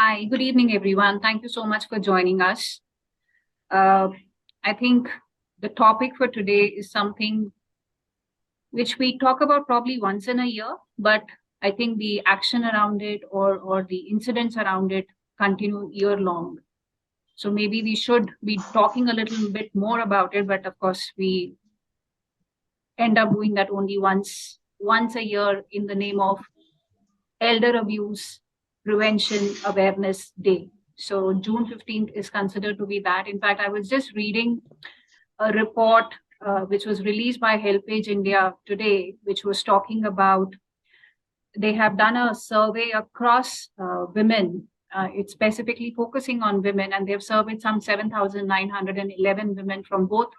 Hi, good evening, everyone. Thank you so much for joining us. Uh, I think the topic for today is something which we talk about probably once in a year, but I think the action around it or the incidents around it continue year long. So maybe we should be talking a little bit more about it, but of course we end up doing that only once a year in the name of Elder Abuse Prevention Awareness Day. So June 15th is considered to be that. In fact, I was just reading a report which was released by HelpAge India today, which was talking about they have done a survey across women. It's specifically focusing on women, and they've surveyed some 7,911 women from both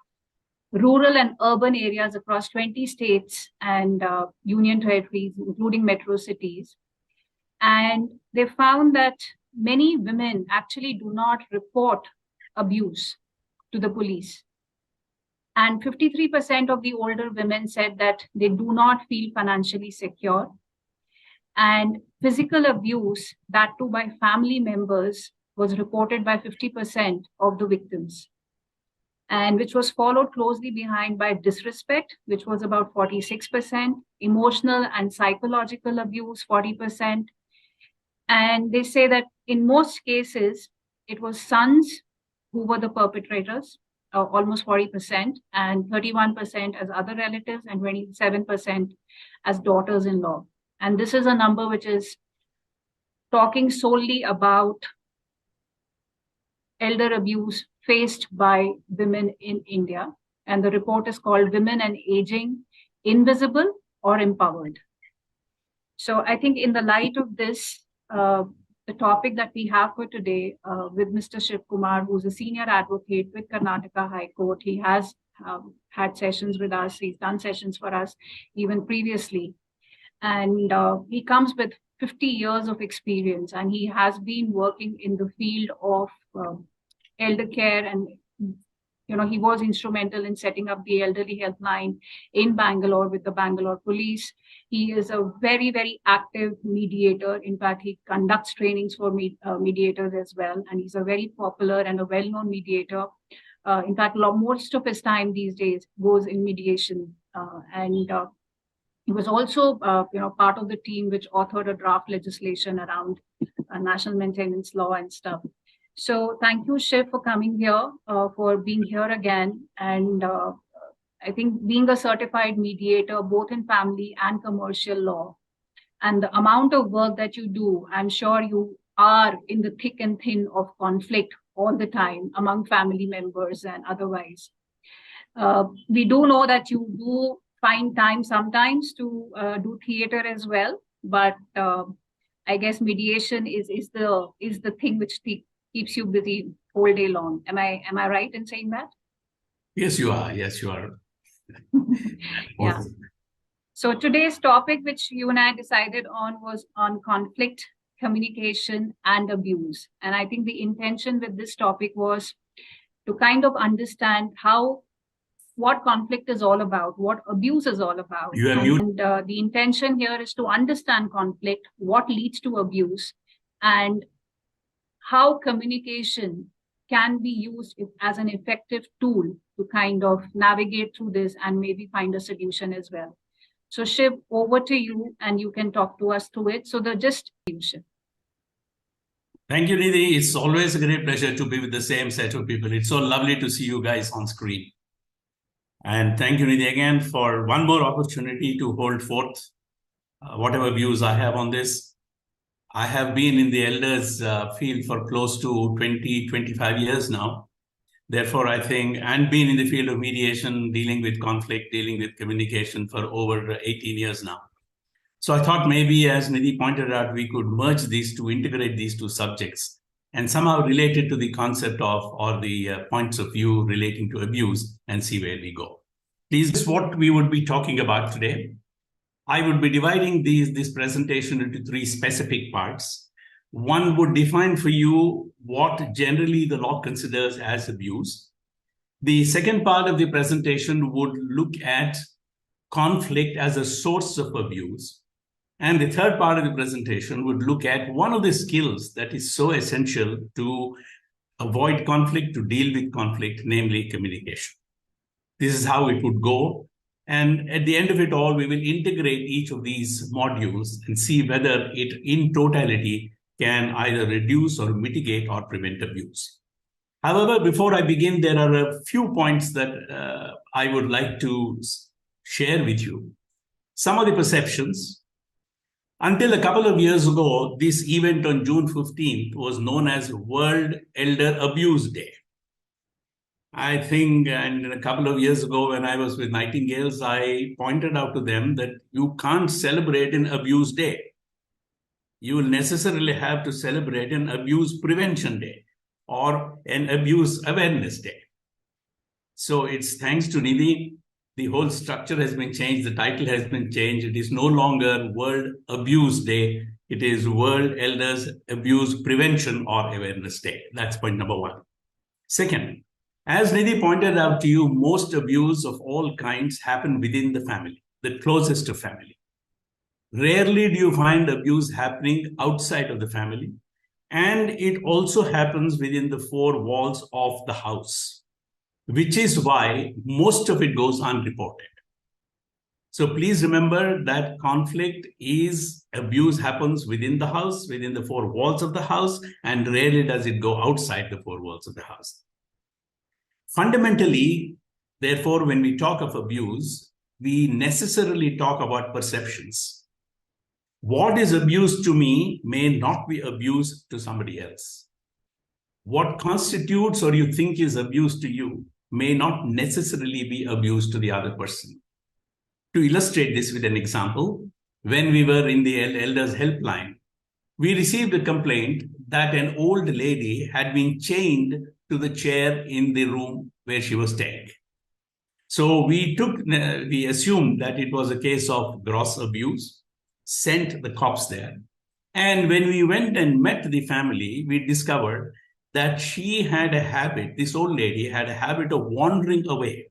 rural and urban areas across 20 states and union territories, including metro cities. And they found that many women actually do not report abuse to the police. And 53% of the older women said that they do not feel financially secure. And physical abuse, that too by family members, was reported by 50% of the victims, and which was followed closely behind by disrespect, which was about 46%, emotional and psychological abuse, 40%. And they say that in most cases, it was sons who were the perpetrators, almost 40%, and 31% as other relatives, and 27% as daughters-in-law. And this is a number which is talking solely about elder abuse faced by women in India. And the report is called Women and Aging, Invisible or Empowered. So I think in the light of this, the topic that we have for today with Mr. Shiv Kumar, who's a senior advocate with Karnataka High Court. He has had sessions with us. He's done sessions for us even previously. And he comes with 50 years of experience, and he has been working in the field of elder care. And he was instrumental in setting up the elderly helpline in Bangalore with the Bangalore police. He is a very, very active mediator. In fact, he conducts trainings for mediators as well. And he's a very popular and a well-known mediator. In fact, most of his time these days goes in mediation. He was also, part of the team which authored a draft legislation around national maintenance law and stuff. So thank you, Shiv, for coming here, for being here again. And I think being a certified mediator, both in family and commercial law, and the amount of work that you do, I'm sure you are in the thick and thin of conflict all the time among family members and otherwise. We do know that you do find time sometimes to do theater as well, but I guess mediation is the thing which keeps you busy all day long. Am I right in saying that? Yes, you are. Yes, you are. Yeah. So today's topic, which you and I decided on, was on conflict, communication, and abuse. And I think the intention with this topic was to kind of understand what conflict is all about, what abuse is all about. And the intention here is to understand conflict, what leads to abuse, and how communication can be used as an effective tool to kind of navigate through this and maybe find a solution as well. So Shiv, over to you, and you can talk to us through it. So the just solution. Thank you, Nidhi. It's always a great pleasure to be with the same set of people. It's so lovely to see you guys on screen. And thank you, Nidhi, again for one more opportunity to hold forth whatever views I have on this. I have been in the elders field for close to 20, 25 years now. Therefore, I think, and been in the field of mediation, dealing with conflict, dealing with communication for over 18 years now. So I thought maybe, as Nidhi pointed out, we could merge these two, integrate these two subjects, and somehow relate it to the concept of, or the points of view relating to abuse, and see where we go. This is what we would be talking about today. I would be dividing this presentation into three specific parts. One would define for you what generally the law considers as abuse. The second part of the presentation would look at conflict as a source of abuse. And the third part of the presentation would look at one of the skills that is so essential to avoid conflict, to deal with conflict, namely communication. This is how it would go. And at the end of it all, we will integrate each of these modules and see whether it in totality can either reduce or mitigate or prevent abuse. However, before I begin, there are a few points that I would like to share with you. Some of the perceptions. Until a couple of years ago, this event on June 15th was known as World Elder Abuse Day. I think, and a couple of years ago when I was with Nightingales, I pointed out to them that you can't celebrate an Abuse Day. You will necessarily have to celebrate an Abuse Prevention Day or an Abuse Awareness Day. So it's thanks to Nidhi, the whole structure has been changed, the title has been changed. It is no longer World Abuse Day. It is World Elders Abuse Prevention or Awareness Day. That's point number one. Second, as Nidhi pointed out to you, most abuse of all kinds happen within the family, the closest of family. Rarely do you find abuse happening outside of the family. And it also happens within the four walls of the house, which is why most of it goes unreported. So please remember that conflict is abuse happens within the house, within the four walls of the house, and rarely does it go outside the four walls of the house. Fundamentally, therefore, when we talk of abuse, we necessarily talk about perceptions. What is abuse to me may not be abuse to somebody else. What constitutes or you think is abuse to you may not necessarily be abuse to the other person. To illustrate this with an example, when we were in the elders helpline, we received a complaint that an old lady had been chained to the chair in the room where she was staying. So we assumed that it was a case of gross abuse, sent the cops there. And when we went and met the family, we discovered that she had a habit, this old lady had a habit of wandering away.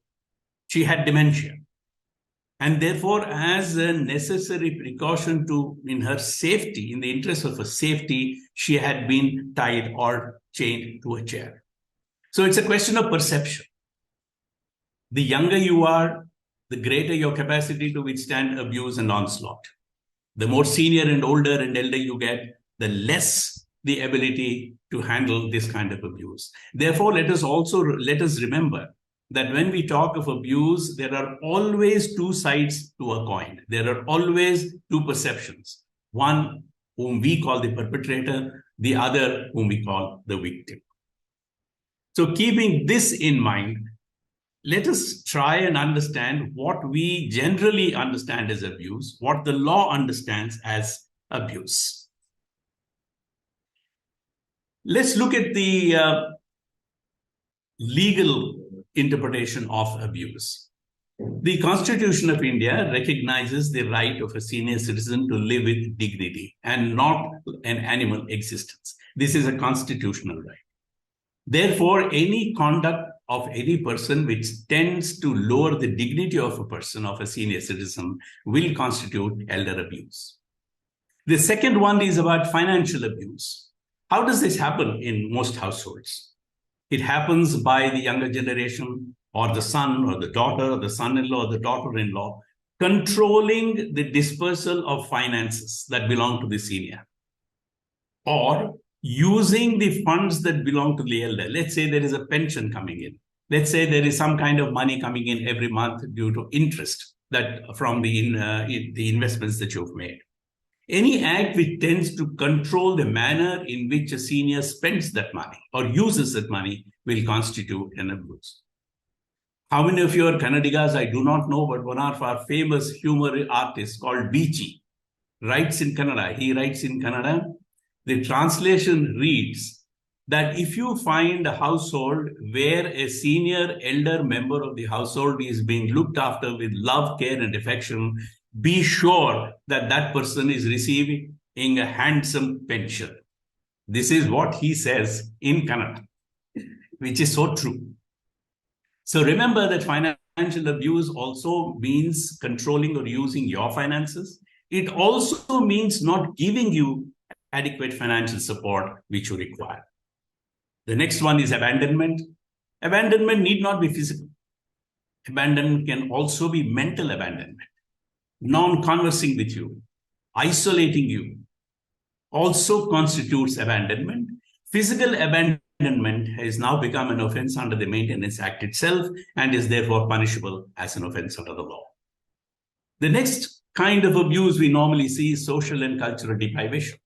She had dementia. And therefore, as a necessary precaution in her safety, in the interest of her safety, she had been tied or chained to a chair. So it's a question of perception. The younger you are, the greater your capacity to withstand abuse and onslaught. The more senior and older and elder you get, the less the ability to handle this kind of abuse. Therefore, let us remember that when we talk of abuse, there are always two sides to a coin. There are always two perceptions. One whom we call the perpetrator, the other whom we call the victim. So keeping this in mind, let us try and understand what we generally understand as abuse, what the law understands as abuse. Let's look at the legal interpretation of abuse. The Constitution of India recognizes the right of a senior citizen to live with dignity and not an animal existence. This is a constitutional right. Therefore, any conduct of any person which tends to lower the dignity of a person, of a senior citizen, will constitute elder abuse. The second one is about financial abuse. How does this happen in most households? It happens by the younger generation or the son or the daughter or the son-in-law or the daughter-in-law controlling the dispersal of finances that belong to the senior, or using the funds that belong to the elder. Let's say there is a pension coming in. Let's say there is some kind of money coming in every month due to interest that from the investments that you've made. Any act which tends to control the manner in which a senior spends that money or uses that money will constitute an abuse. How many of you are Kannadigas? I do not know, but one of our famous humor artists called Beachy writes in Kannada. He writes in Kannada. The translation reads that if you find a household where a senior elder member of the household is being looked after with love, care, and affection, be sure that that person is receiving a handsome pension. This is what he says in Kannada, which is so true. So remember that financial abuse also means controlling or using your finances. It also means not giving you adequate financial support which you require. The next one is abandonment. Abandonment need not be physical. Abandonment can also be mental abandonment, non-conversing with you, isolating you, also constitutes abandonment. Physical abandonment has now become an offense under the Maintenance Act itself and is therefore punishable as an offense under the law. The next kind of abuse we normally see is social and cultural deprivation.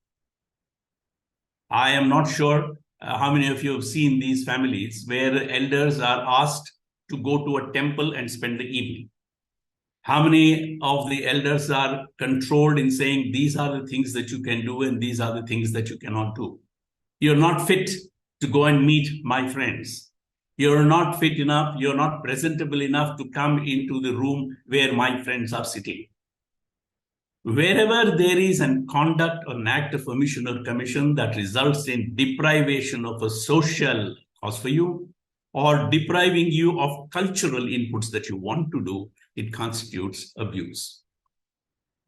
I am not sure how many of you have seen these families where elders are asked to go to a temple and spend the evening. How many of the elders are controlled in saying, these are the things that you can do and these are the things that you cannot do? You're not fit to go and meet my friends. You're not fit enough, you're not presentable enough to come into the room where my friends are sitting. Wherever there is an conduct or an act of omission or commission that results in deprivation of a social cause for you or depriving you of cultural inputs that you want to do, it constitutes abuse.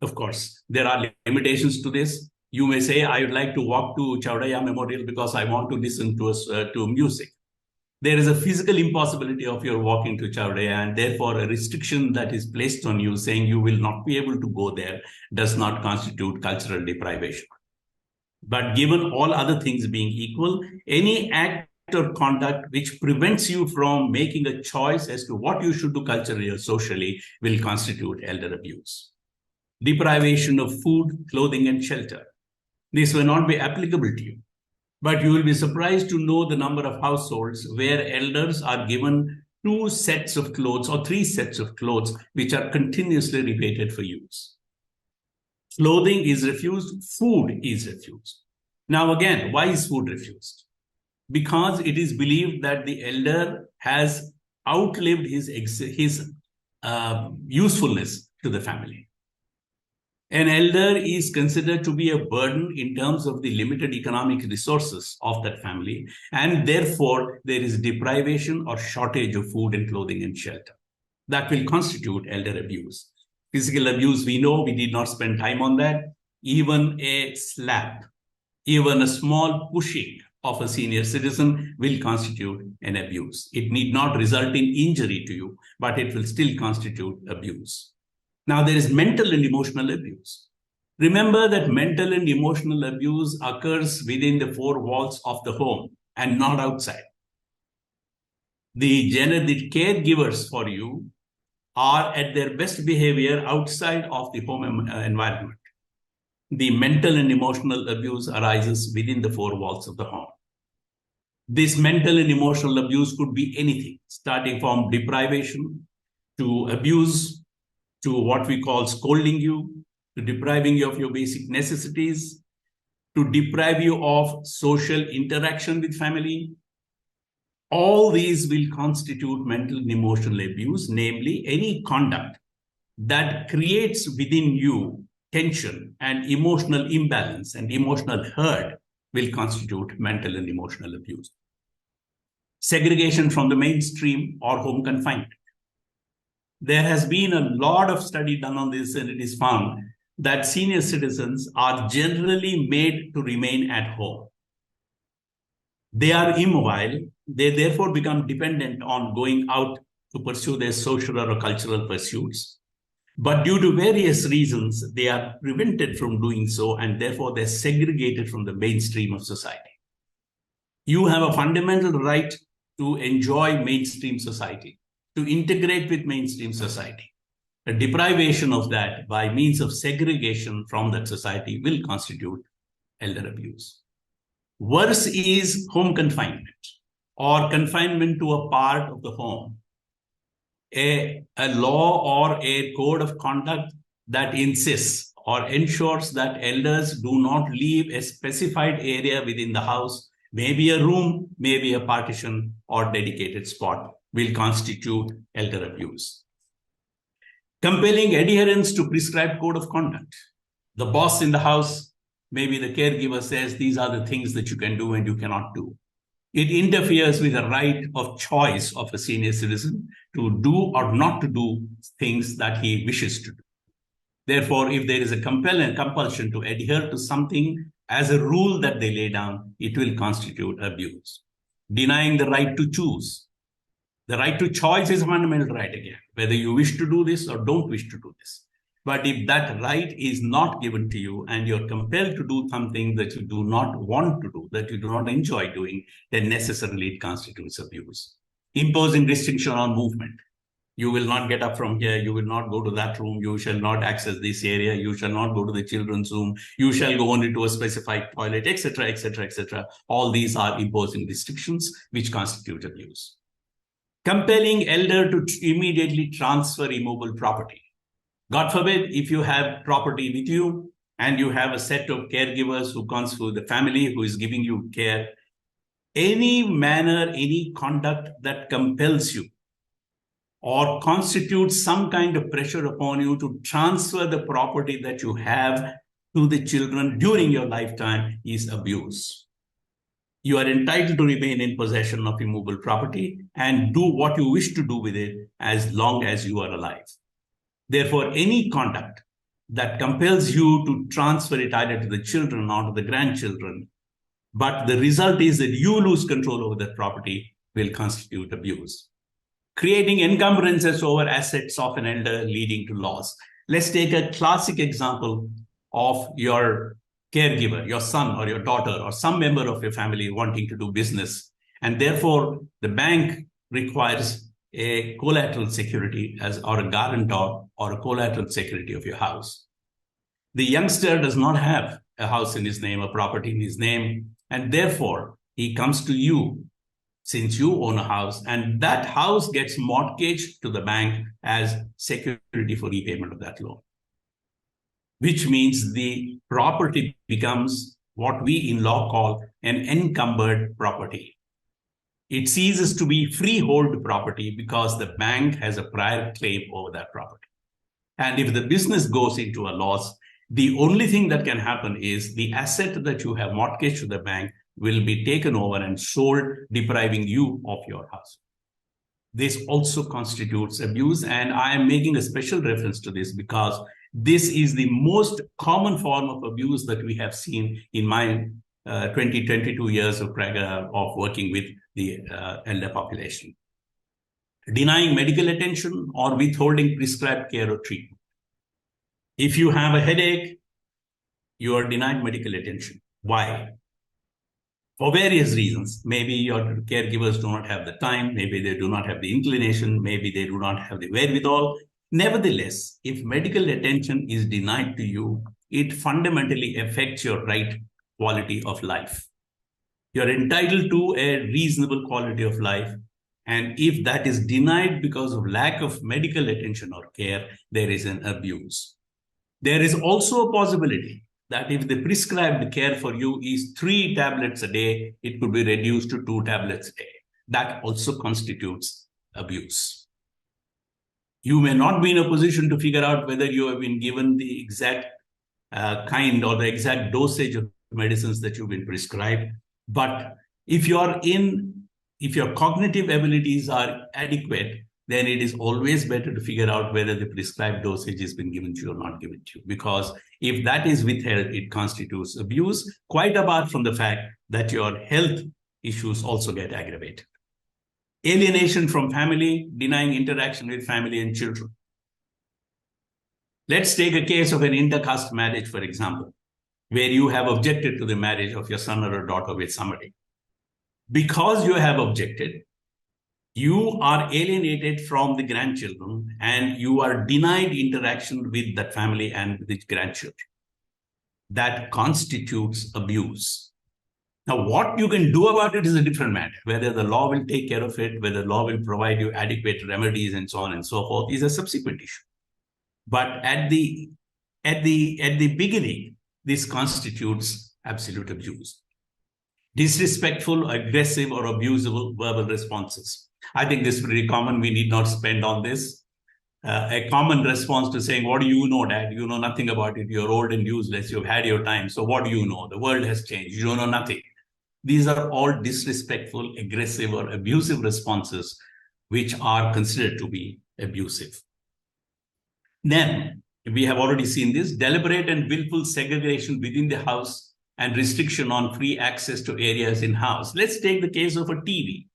Of course, there are limitations to this. You may say, I would like to walk to Chaudhaya Memorial because I want to listen to music. There is a physical impossibility of your walking to Chaudhaya, and therefore a restriction that is placed on you saying you will not be able to go there does not constitute cultural deprivation. But given all other things being equal, any act or conduct which prevents you from making a choice as to what you should do culturally or socially will constitute elder abuse. Deprivation of food, clothing, and shelter. This will not be applicable to you. But you will be surprised to know the number of households where elders are given 2 sets of clothes or 3 sets of clothes which are continuously repeated for use. Clothing is refused, food is refused. Now again, why is food refused? Because it is believed that the elder has outlived his usefulness to the family. An elder is considered to be a burden in terms of the limited economic resources of that family, and therefore there is deprivation or shortage of food and clothing and shelter. That will constitute elder abuse. Physical abuse, we know, we did not spend time on that. Even a slap, even a small pushing of a senior citizen will constitute an abuse. It need not result in injury to you, but it will still constitute abuse. Now, there is mental and emotional abuse. Remember that mental and emotional abuse occurs within the 4 walls of the home and not outside. The caregivers for you are at their best behavior outside of the home environment. The mental and emotional abuse arises within the 4 walls of the home. This mental and emotional abuse could be anything, starting from deprivation to abuse, to what we call scolding you, to depriving you of your basic necessities, to deprive you of social interaction with family. All these will constitute mental and emotional abuse, namely any conduct that creates within you tension and emotional imbalance and emotional hurt will constitute mental and emotional abuse. Segregation from the mainstream or home confinement. There has been a lot of study done on this, and it is found that senior citizens are generally made to remain at home. They are immobile. They therefore become dependent on going out to pursue their social or cultural pursuits. But due to various reasons, they are prevented from doing so, and therefore they're segregated from the mainstream of society. You have a fundamental right to enjoy mainstream society, to integrate with mainstream society. A deprivation of that by means of segregation from that society will constitute elder abuse. Worse is home confinement or confinement to a part of the home. A law or a code of conduct that insists or ensures that elders do not leave a specified area within the house, maybe a room, maybe a partition or dedicated spot, will constitute elder abuse. Compelling adherence to prescribed code of conduct. The boss in the house, maybe the caregiver says, these are the things that you can do and you cannot do. It interferes with the right of choice of a senior citizen to do or not to do things that he wishes to do. Therefore, if there is a compulsion to adhere to something as a rule that they lay down, it will constitute abuse. Denying the right to choose. The right to choice is a fundamental right again, whether you wish to do this or don't wish to do this. But if that right is not given to you and you're compelled to do something that you do not want to do, that you do not enjoy doing, then necessarily it constitutes abuse. Imposing restriction on movement. You will not get up from here. You will not go to that room. You shall not access this area. You shall not go to the children's room. You shall go only to a specified toilet, etc., etc., etc. All these are imposing restrictions which constitute abuse. Compelling elder to immediately transfer immovable property. God forbid, if you have property with you and you have a set of caregivers who comes through the family who is giving you care, any manner, any conduct that compels you or constitutes some kind of pressure upon you to transfer the property that you have to the children during your lifetime is abuse. You are entitled to remain in possession of immovable property and do what you wish to do with it as long as you are alive. Therefore, any conduct that compels you to transfer it either to the children or to the grandchildren, but the result is that you lose control over that property, will constitute abuse. Creating encumbrances over assets of an elder leading to loss. Let's take a classic example of your caregiver, your son or your daughter or some member of your family wanting to do business. And therefore, the bank requires a collateral security or a guarantor or a collateral security of your house. The youngster does not have a house in his name, a property in his name, and therefore he comes to you since you own a house, and that house gets mortgaged to the bank as security for repayment of that loan, which means the property becomes what we in law call an encumbered property. It ceases to be freehold property because the bank has a prior claim over that property. And if the business goes into a loss, the only thing that can happen is the asset that you have mortgaged to the bank will be taken over and sold, depriving you of your house. This also constitutes abuse, and I am making a special reference to this because this is the most common form of abuse that we have seen in my 22 years of working with the elder population. Denying medical attention or withholding prescribed care or treatment. If you have a headache, you are denied medical attention. Why? For various reasons. Maybe your caregivers do not have the time, maybe they do not have the inclination, maybe they do not have the wherewithal. Nevertheless, if medical attention is denied to you, it fundamentally affects your quality of life. You're entitled to a reasonable quality of life. And if that is denied because of lack of medical attention or care, there is an abuse. There is also a possibility that if the prescribed care for you is 3 tablets a day, it could be reduced to 2 tablets a day. That also constitutes abuse. You may not be in a position to figure out whether you have been given the exact kind or the exact dosage of medicines that you've been prescribed. But if your cognitive abilities are adequate, then it is always better to figure out whether the prescribed dosage has been given to you or not given to you. Because if that is withheld, it constitutes abuse, quite apart from the fact that your health issues also get aggravated. Alienation from family, denying interaction with family and children. Let's take a case of an intercaste marriage, for example, where you have objected to the marriage of your son or a daughter with somebody. Because you have objected, you are alienated from the grandchildren and you are denied interaction with that family and with the grandchildren. That constitutes abuse. Now, what you can do about it is a different matter. Whether the law will take care of it, whether the law will provide you adequate remedies and so on and so forth is a subsequent issue. But at the beginning, this constitutes absolute abuse. Disrespectful, aggressive, or abusive verbal responses. I think this is pretty common. We need not spend on this. A common response to saying, what do you know, Dad? You know nothing about it. You're old and useless. You've had your time. So what do you know? The world has changed. You don't know nothing. These are all disrespectful, aggressive, or abusive responses which are considered to be abusive. Then, We have already seen this. Deliberate and willful segregation within the house and restriction on free access to areas in house. Let's take the case of a TV.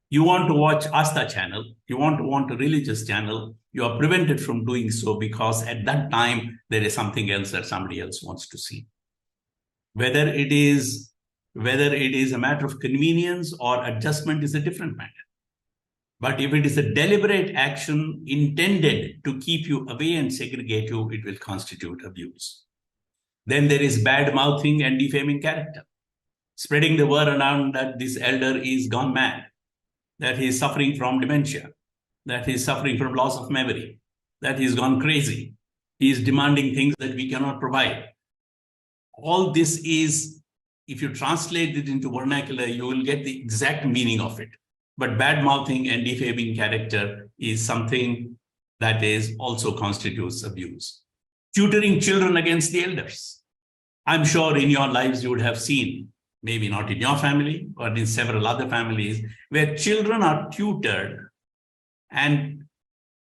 You want to watch Asta channel, you want to watch a religious channel, you are prevented from doing so because at that time there is something else that somebody else wants to see. Whether it is a matter of convenience or adjustment is a different matter. But if it is a deliberate action intended to keep you away and segregate you, it will constitute abuse. Then there is bad mouthing and defaming character. Spreading the word around that this elder is gone mad, that he is suffering from dementia, that he is suffering from loss of memory, that he has gone crazy, he is demanding things that we cannot provide. All this is, if you translate it into vernacular, you will get the exact meaning of it. But bad mouthing and defaming character is something that is also constitutes abuse. Tutoring children against the elders. I'm sure in your lives you would have seen, maybe not in your family, but in several other families, where children are tutored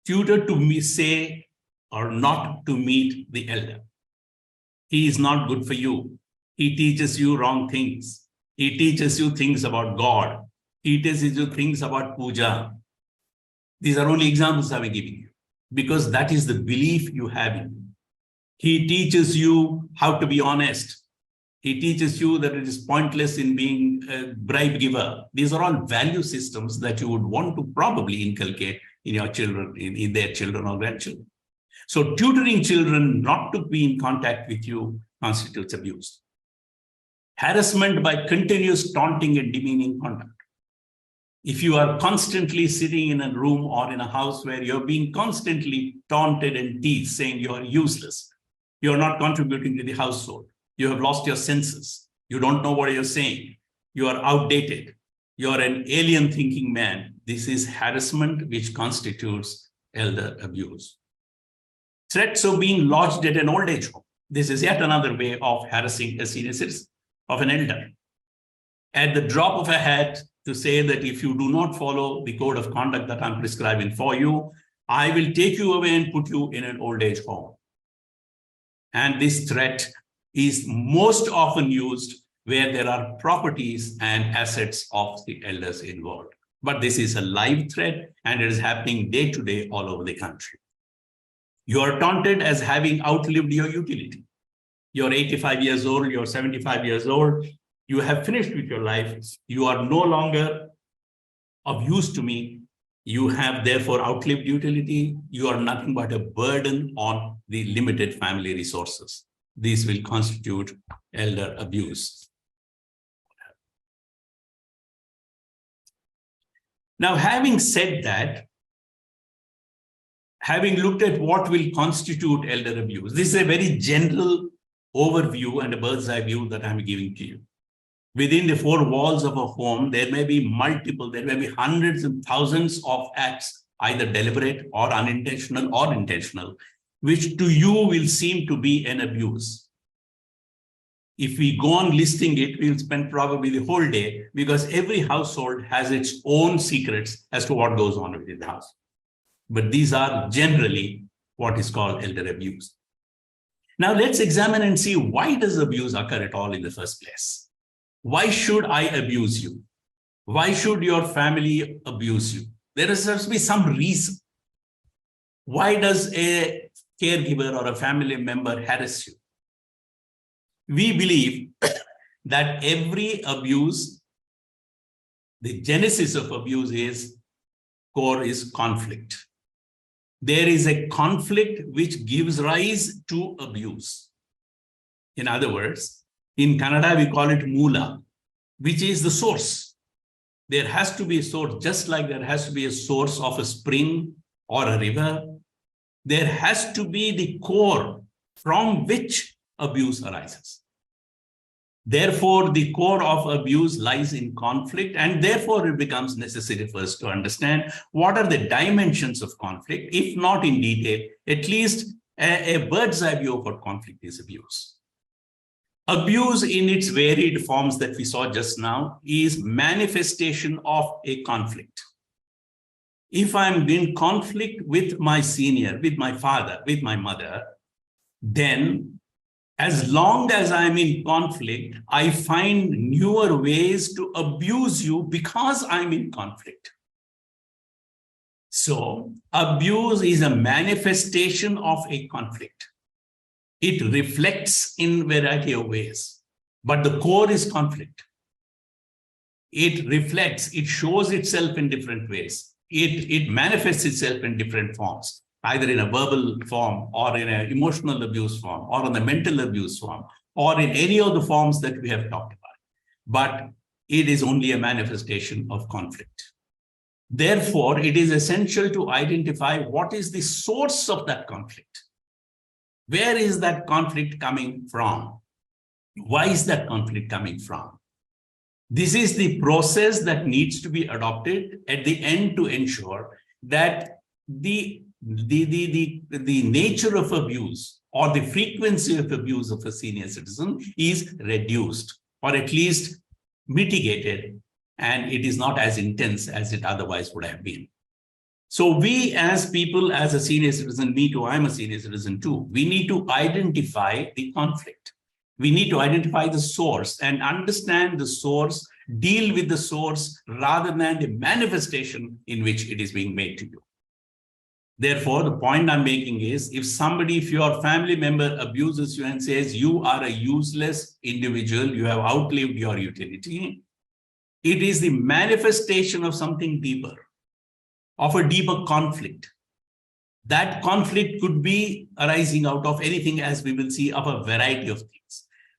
to say or not to meet the elder. He is not good for you. He teaches you wrong things. He teaches you things about God. He teaches you things about puja. These are only examples I'm giving you, because that is the belief you have in him. He teaches you how to be honest. He teaches you that it is pointless in being a bribe giver. These are all value systems that you would want to probably inculcate in your children, in their children or grandchildren. So tutoring children not to be in contact with you constitutes abuse. Harassment by continuous taunting and demeaning conduct. If you are constantly sitting in a room or in a house where you're being constantly taunted and teased, saying you're useless, you're not contributing to the household, you have lost your senses, you don't know what you're saying, you are outdated, you're an alien thinking man, this is harassment which constitutes elder abuse. Threats of being lodged at an old age home. This is yet another way of harassing a senior citizen, of an elder. At the drop of a hat, to say that if you do not follow the code of conduct that I'm prescribing for you, I will take you away and put you in an old age home. And this threat is most often used where there are properties and assets of the elders involved. But this is a live threat and it is happening day to day all over the country. You are taunted as having outlived your utility. You're 85 years old, you're 75 years old, you have finished with your life, you are no longer of use to me, you have therefore outlived utility, you are nothing but a burden on the limited family resources. These will constitute elder abuse. Now, having said that, having looked at what will constitute elder abuse, this is a very general overview and a bird's eye view that I'm giving to you. Within the four walls of a home, there may be hundreds and thousands of acts, either deliberate or unintentional or intentional, which to you will seem to be an abuse. If we go on listing it, we'll spend probably the whole day, because every household has its own secrets as to what goes on within the house. But these are generally what is called elder abuse. Now let's examine and see, why does abuse occur at all in the first place? Why should I abuse you? Why should your family abuse you? There has to be some reason. Why does a caregiver or a family member harass you? We believe that every abuse, the genesis of abuse is conflict. There is a conflict which gives rise to abuse. In other words, in Kannada, we call it Moola, which is the source. There has to be a source, just like there has to be a source of a spring or a river. There has to be the core from which abuse arises. Therefore, the core of abuse lies in conflict, and therefore it becomes necessary for us to understand what are the dimensions of conflict, if not in detail, at least a bird's eye view of what conflict is abuse. Abuse in its varied forms that we saw just now is manifestation of a conflict. If I'm in conflict with my senior, with my father, with my mother, then as long as I'm in conflict, I find newer ways to abuse you because I'm in conflict. So abuse is a manifestation of a conflict. It reflects in a variety of ways, but the core is conflict. It reflects, it shows itself in different ways. It manifests itself in different forms, either in a verbal form or in an emotional abuse form or in a mental abuse form or in any of the forms that we have talked about. But it is only a manifestation of conflict. Therefore, it is essential to identify what is the source of that conflict. Where is that conflict coming from? Why is that conflict coming from? This is the process that needs to be adopted at the end to ensure that the nature of abuse or the frequency of abuse of a senior citizen is reduced or at least mitigated, and it is not as intense as it otherwise would have been. So we as people, as a senior citizen, me too, I'm a senior citizen too, we need to identify the conflict. We need to identify the source and understand the source, deal with the source rather than the manifestation in which it is being made to you. Therefore, the point I'm making is if your family member abuses you and says you are a useless individual, you have outlived your utility, it is the manifestation of something deeper, of a deeper conflict. That conflict could be arising out of anything, as we will see, of a variety of things.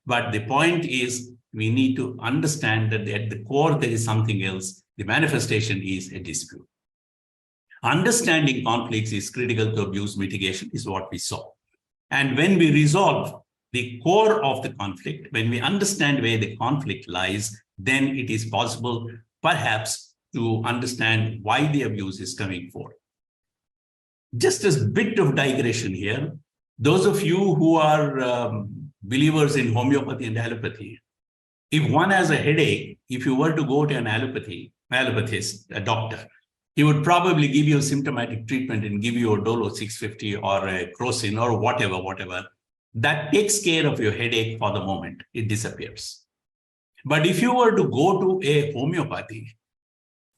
But the point is, we need to understand that at the core, there is something else. The manifestation is a dispute. Understanding conflicts is critical to abuse mitigation, is what we saw. And when we resolve the core of the conflict, when we understand where the conflict lies, then it is possible, perhaps, to understand why the abuse is coming forth. Just as a bit of digression here, those of you who are believers in homeopathy and allopathy, if one has a headache, if you were to go to an allopatist, a doctor, he would probably give you a symptomatic treatment and give you a Dolo 650 or a Crocin or whatever. That takes care of your headache for the moment. It disappears. But if you were to go to a homeopathy,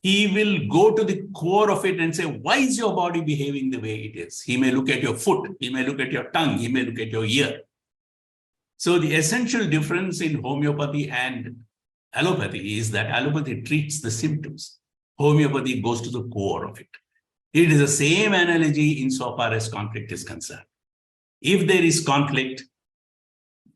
he will go to the core of it and say, why is your body behaving the way it is? He may look at your foot, he may look at your tongue, he may look at your ear. So the essential difference in homeopathy and allopathy is that allopathy treats the symptoms. Homeopathy goes to the core of it. It is the same analogy insofar as conflict is concerned. If there is conflict,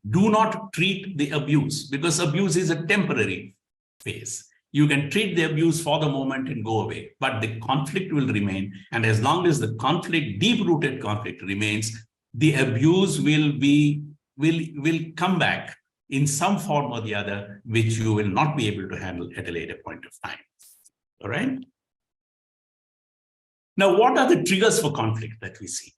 do not treat the abuse, because abuse is a temporary phase. You can treat the abuse for the moment and go away, but the conflict will remain. And as long as the conflict, deep-rooted conflict remains, the abuse will come back in some form or the other, which you will not be able to handle at a later point of time. All right. Now, what are the triggers for conflict that we see?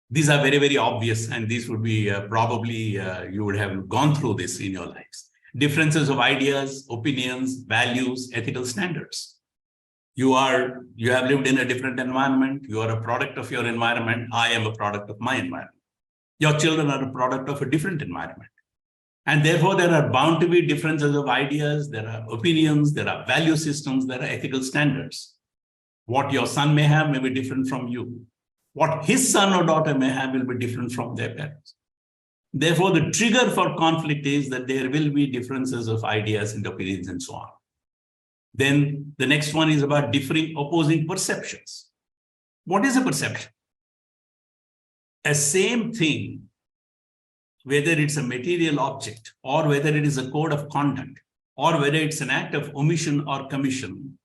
These are very, very obvious, and these would be probably you would have gone through this in your lives. Differences of ideas, opinions, values, ethical standards. You have lived in a different environment. You are a product of your environment. I am a product of my environment. Your children are a product of a different environment. And therefore, there are bound to be differences of ideas, there are opinions, there are value systems, there are ethical standards. What your son may have may be different from you. What his son or daughter may have will be different from their parents. Therefore, the trigger for conflict is that there will be differences of ideas and opinions and so on. Then the next one is about differing opposing perceptions. What is a perception? A same thing, whether it's a material object or whether it is a code of conduct or whether it's an act of omission or commission,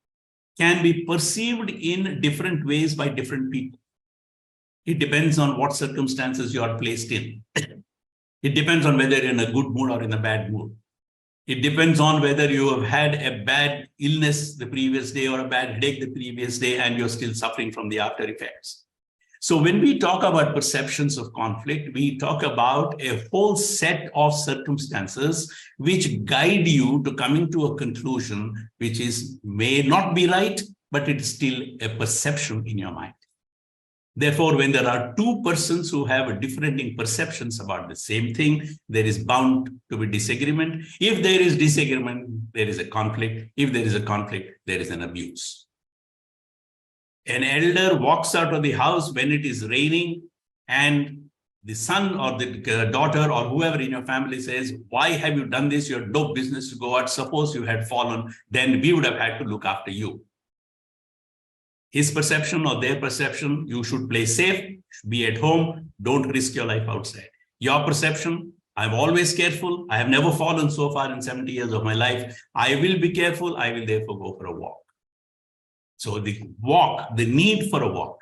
can be perceived in different ways by different people. It depends on what circumstances you are placed in. It depends on whether you're in a good mood or in a bad mood. It depends on whether you have had a bad illness the previous day or a bad headache the previous day and you're still suffering from the after effects. So when we talk about perceptions of conflict, we talk about a whole set of circumstances which guide you to coming to a conclusion which may not be right, but it is still a perception in your mind. Therefore, when there are two persons who have differing perceptions about the same thing, there is bound to be disagreement. If there is disagreement, there is a conflict. If there is a conflict, there is an abuse. An elder walks out of the house when it is raining, and the son or the daughter or whoever in your family says, "Why have you done this? Your no business to go out. Suppose you had fallen, then we would have had to look after you." His perception or their perception, you should play safe, be at home, don't risk your life outside. Your perception, I'm always careful. I have never fallen so far in 70 years of my life. I will be careful. I will therefore go for a walk. So the walk, the need for a walk,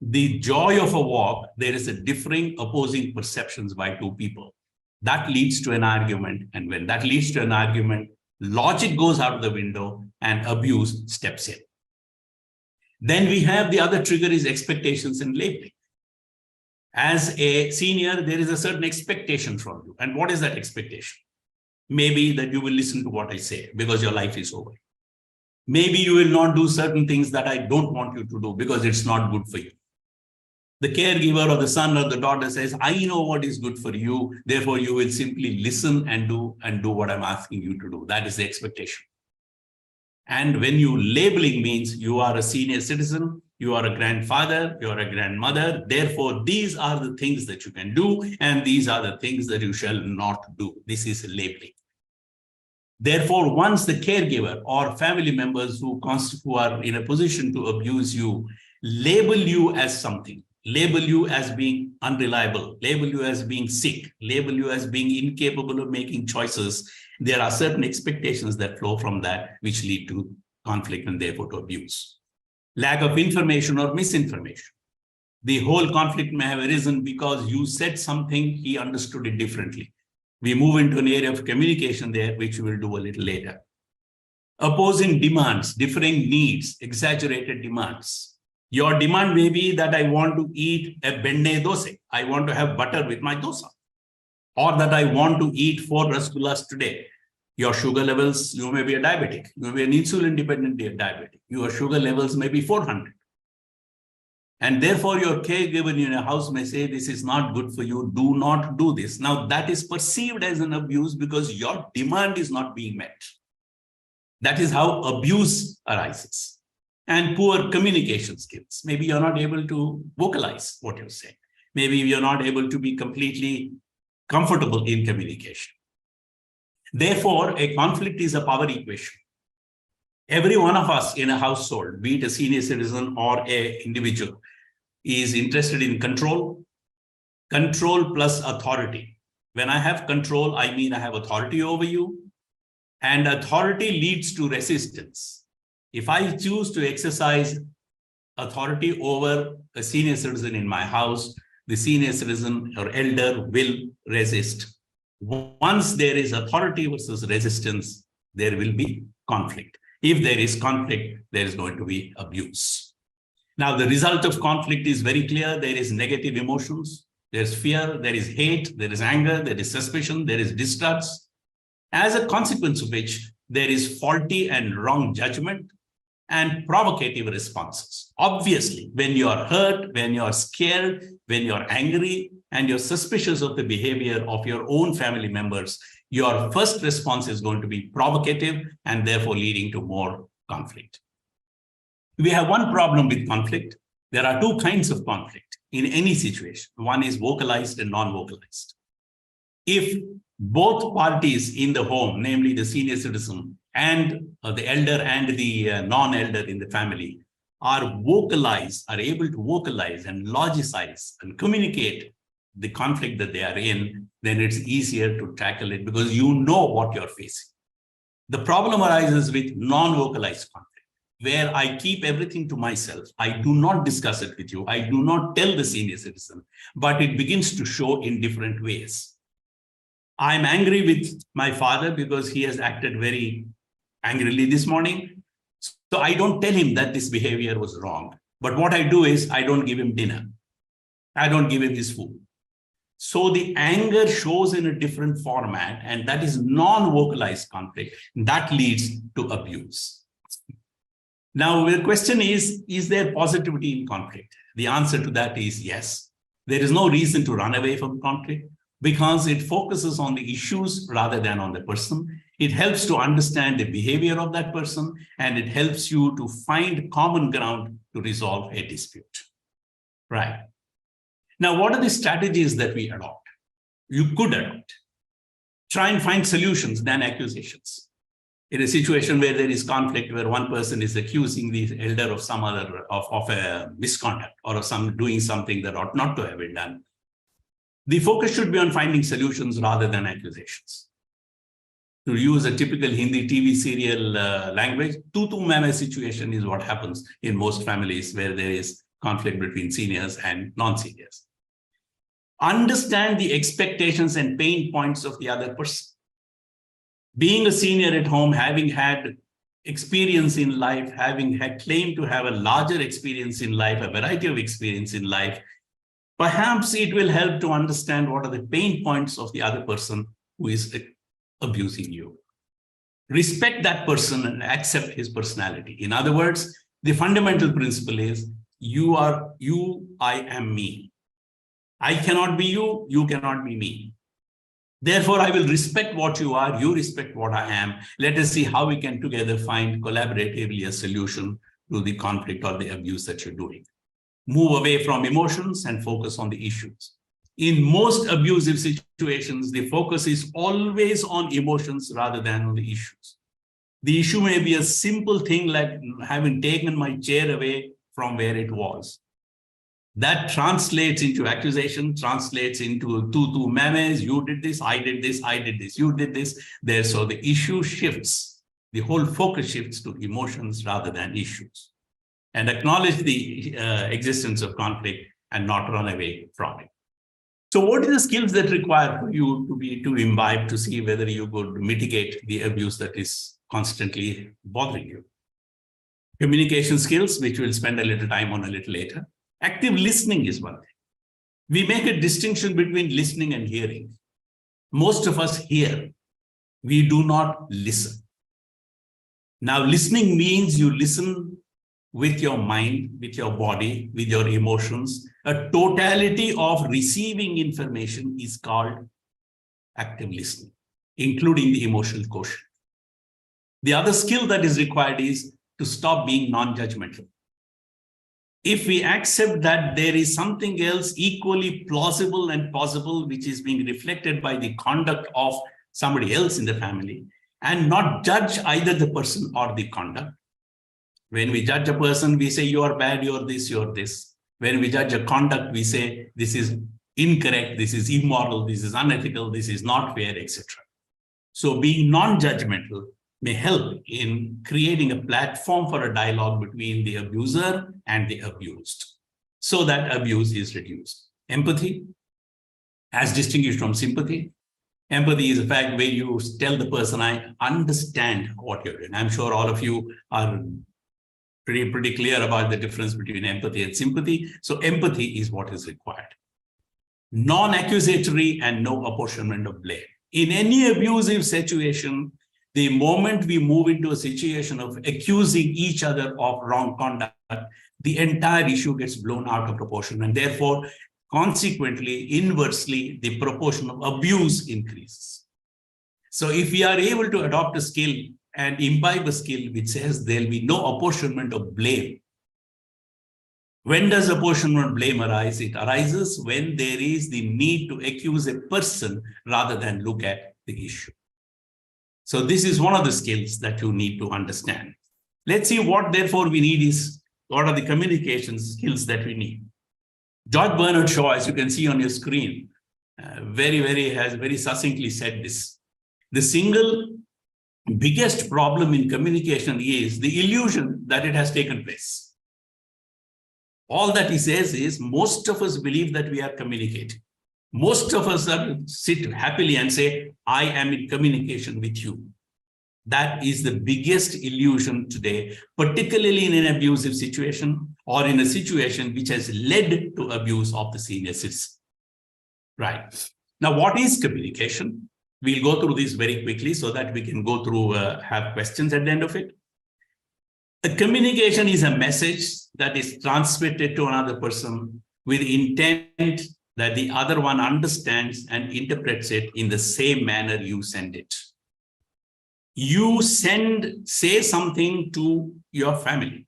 the joy of a walk, there is a differing opposing perceptions by two people. That leads to an argument. And when that leads to an argument, logic goes out the window and abuse steps in. Then we have the other trigger is expectations and labeling. As a senior, there is a certain expectation from you. And what is that expectation? Maybe that you will listen to what I say because your life is over. Maybe you will not do certain things that I don't want you to do because it's not good for you. The caregiver or the son or the daughter says, "I know what is good for you. Therefore, you will simply listen and do what I'm asking you to do." That is the expectation. And when you labeling means you are a senior citizen, you are a grandfather, you are a grandmother. Therefore, these are the things that you can do, and these are the things that you shall not do. This is labeling. Therefore, once the caregiver or family members who are in a position to abuse you, label you as something, label you as being unreliable, label you as being sick, label you as being incapable of making choices, there are certain expectations that flow from that which lead to conflict and therefore to abuse. Lack of information or misinformation. The whole conflict may have arisen because you said something, he understood it differently. We move into an area of communication there, which we will do a little later. Opposing demands, differing needs, exaggerated demands. Your demand may be that I want to eat a benne dosa. I want to have butter with my dosa. Or that I want to eat 4 rasgullas today. Your sugar levels, you may be a diabetic. You may be an insulin-dependent diabetic. Your sugar levels may be 400. And therefore, your caregiver in your house may say, "This is not good for you. Do not do this." Now, that is perceived as an abuse because your demand is not being met. That is how abuse arises. And poor communication skills. Maybe you're not able to vocalize what you're saying. Maybe you're not able to be completely comfortable in communication. Therefore, a conflict is a power equation. Every one of us in a household, be it a senior citizen or an individual, is interested in control. Control plus authority. When I have control, I mean I have authority over you. And authority leads to resistance. If I choose to exercise authority over a senior citizen in my house, the senior citizen or elder will resist. Once there is authority versus resistance, there will be conflict. If there is conflict, there is going to be abuse. Now, the result of conflict is very clear. There is negative emotions. There's fear. There is hate. There is anger. There is suspicion. There is distrust. As a consequence of which, there is faulty and wrong judgment and provocative responses. Obviously, when you are hurt, when you are scared, when you are angry, and you're suspicious of the behavior of your own family members, your first response is going to be provocative and therefore leading to more conflict. We have one problem with conflict. There are two kinds of conflict in any situation. One is vocalized and non-vocalized. If both parties in the home, namely the senior citizen and the elder and the non-elder in the family, are able to vocalize and logicize and communicate the conflict that they are in, then it's easier to tackle it because you know what you're facing. The problem arises with non-vocalized conflict, where I keep everything to myself. I do not discuss it with you. I do not tell the senior citizen, but it begins to show in different ways. I'm angry with my father because he has acted very angrily this morning. So I don't tell him that this behavior was wrong. But what I do is I don't give him dinner. I don't give him his food. So the anger shows in a different format, and that is non-vocalized conflict. That leads to abuse. Now, the question is there positivity in conflict? The answer to that is yes. There is no reason to run away from conflict because it focuses on the issues rather than on the person. It helps to understand the behavior of that person, and it helps you to find common ground to resolve a dispute. Right. Now, what are the strategies that we adopt? You could adopt. Try and find solutions than accusations. In a situation where there is conflict, where one person is accusing the elder of some other of a misconduct or of some doing something that ought not to have been done, the focus should be on finding solutions rather than accusations. To use a typical Hindi TV serial language, tu main situation is what happens in most families where there is conflict between seniors and non-seniors. Understand the expectations and pain points of the other person. Being a senior at home, having had experience in life, having had claimed to have a larger experience in life, a variety of experience in life, perhaps it will help to understand what are the pain points of the other person who is abusing you. Respect that person and accept his personality. In other words, the fundamental principle is you are you, I am me. I cannot be you, you cannot be me. Therefore, I will respect what you are, you respect what I am. Let us see how we can together find collaboratively a solution to the conflict or the abuse that you're doing. Move away from emotions and focus on the issues. In most abusive situations, the focus is always on emotions rather than on the issues. The issue may be a simple thing like having taken my chair away from where it was. That translates into accusation, translates into tu memes, you did this, I did this, I did this, you did this. There, so the issue shifts. The whole focus shifts to emotions rather than issues. And acknowledge the existence of conflict and not run away from it. So what are the skills that require for you to imbibe to see whether you could mitigate the abuse that is constantly bothering you? Communication skills, which we'll spend a little time on a little later. Active listening is one thing. We make a distinction between listening and hearing. Most of us hear. We do not listen. Now, listening means you listen with your mind, with your body, with your emotions. A totality of receiving information is called active listening, including the emotional quotient. The other skill that is required is to stop being non-judgmental. If we accept that there is something else equally plausible and possible, which is being reflected by the conduct of somebody else in the family, and not judge either the person or the conduct. When we judge a person, we say, you are bad, you are this, you are this. When we judge a conduct, we say, this is incorrect, this is immoral, this is unethical, this is not fair, etc. So being non-judgmental may help in creating a platform for a dialogue between the abuser and the abused, so that abuse is reduced. Empathy, as distinguished from sympathy. Empathy is a fact where you tell the person, I understand what you're doing. I'm sure all of you are pretty clear about the difference between empathy and sympathy. So empathy is what is required. Non-accusatory and no apportionment of blame. In any abusive situation, the moment we move into a situation of accusing each other of wrong conduct, the entire issue gets blown out of proportion, and therefore, consequently, inversely, the proportion of abuse increases. So if we are able to adopt a skill and imbibe a skill which says there'll be no apportionment of blame. When does apportionment of blame arise? It arises when there is the need to accuse a person rather than look at the issue. So this is one of the skills that you need to understand. Let's see what therefore we need is, what are the communication skills that we need? George Bernard Shaw, as you can see on your screen, has very succinctly said this. The single biggest problem in communication is the illusion that it has taken place. All that he says is most of us believe that we are communicating. Most of us sit happily and say, I am in communication with you. That is the biggest illusion today, particularly in an abusive situation or in a situation which has led to abuse of the senior citizen. Right. Now, what is communication? We'll go through this very quickly so that we can go through, have questions at the end of it. A communication is a message that is transmitted to another person with intent that the other one understands and interprets it in the same manner you send it. You say something to your family.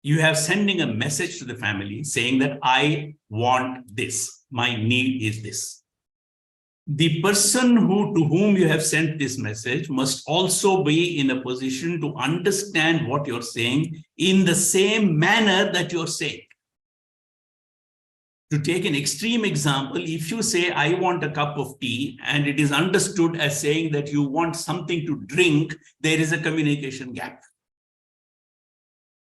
You have sending a message to the family saying that I want this, my need is this. The person to whom you have sent this message must also be in a position to understand what you're saying in the same manner that you're saying. To take an extreme example, if you say, I want a cup of tea, and it is understood as saying that you want something to drink, there is a communication gap,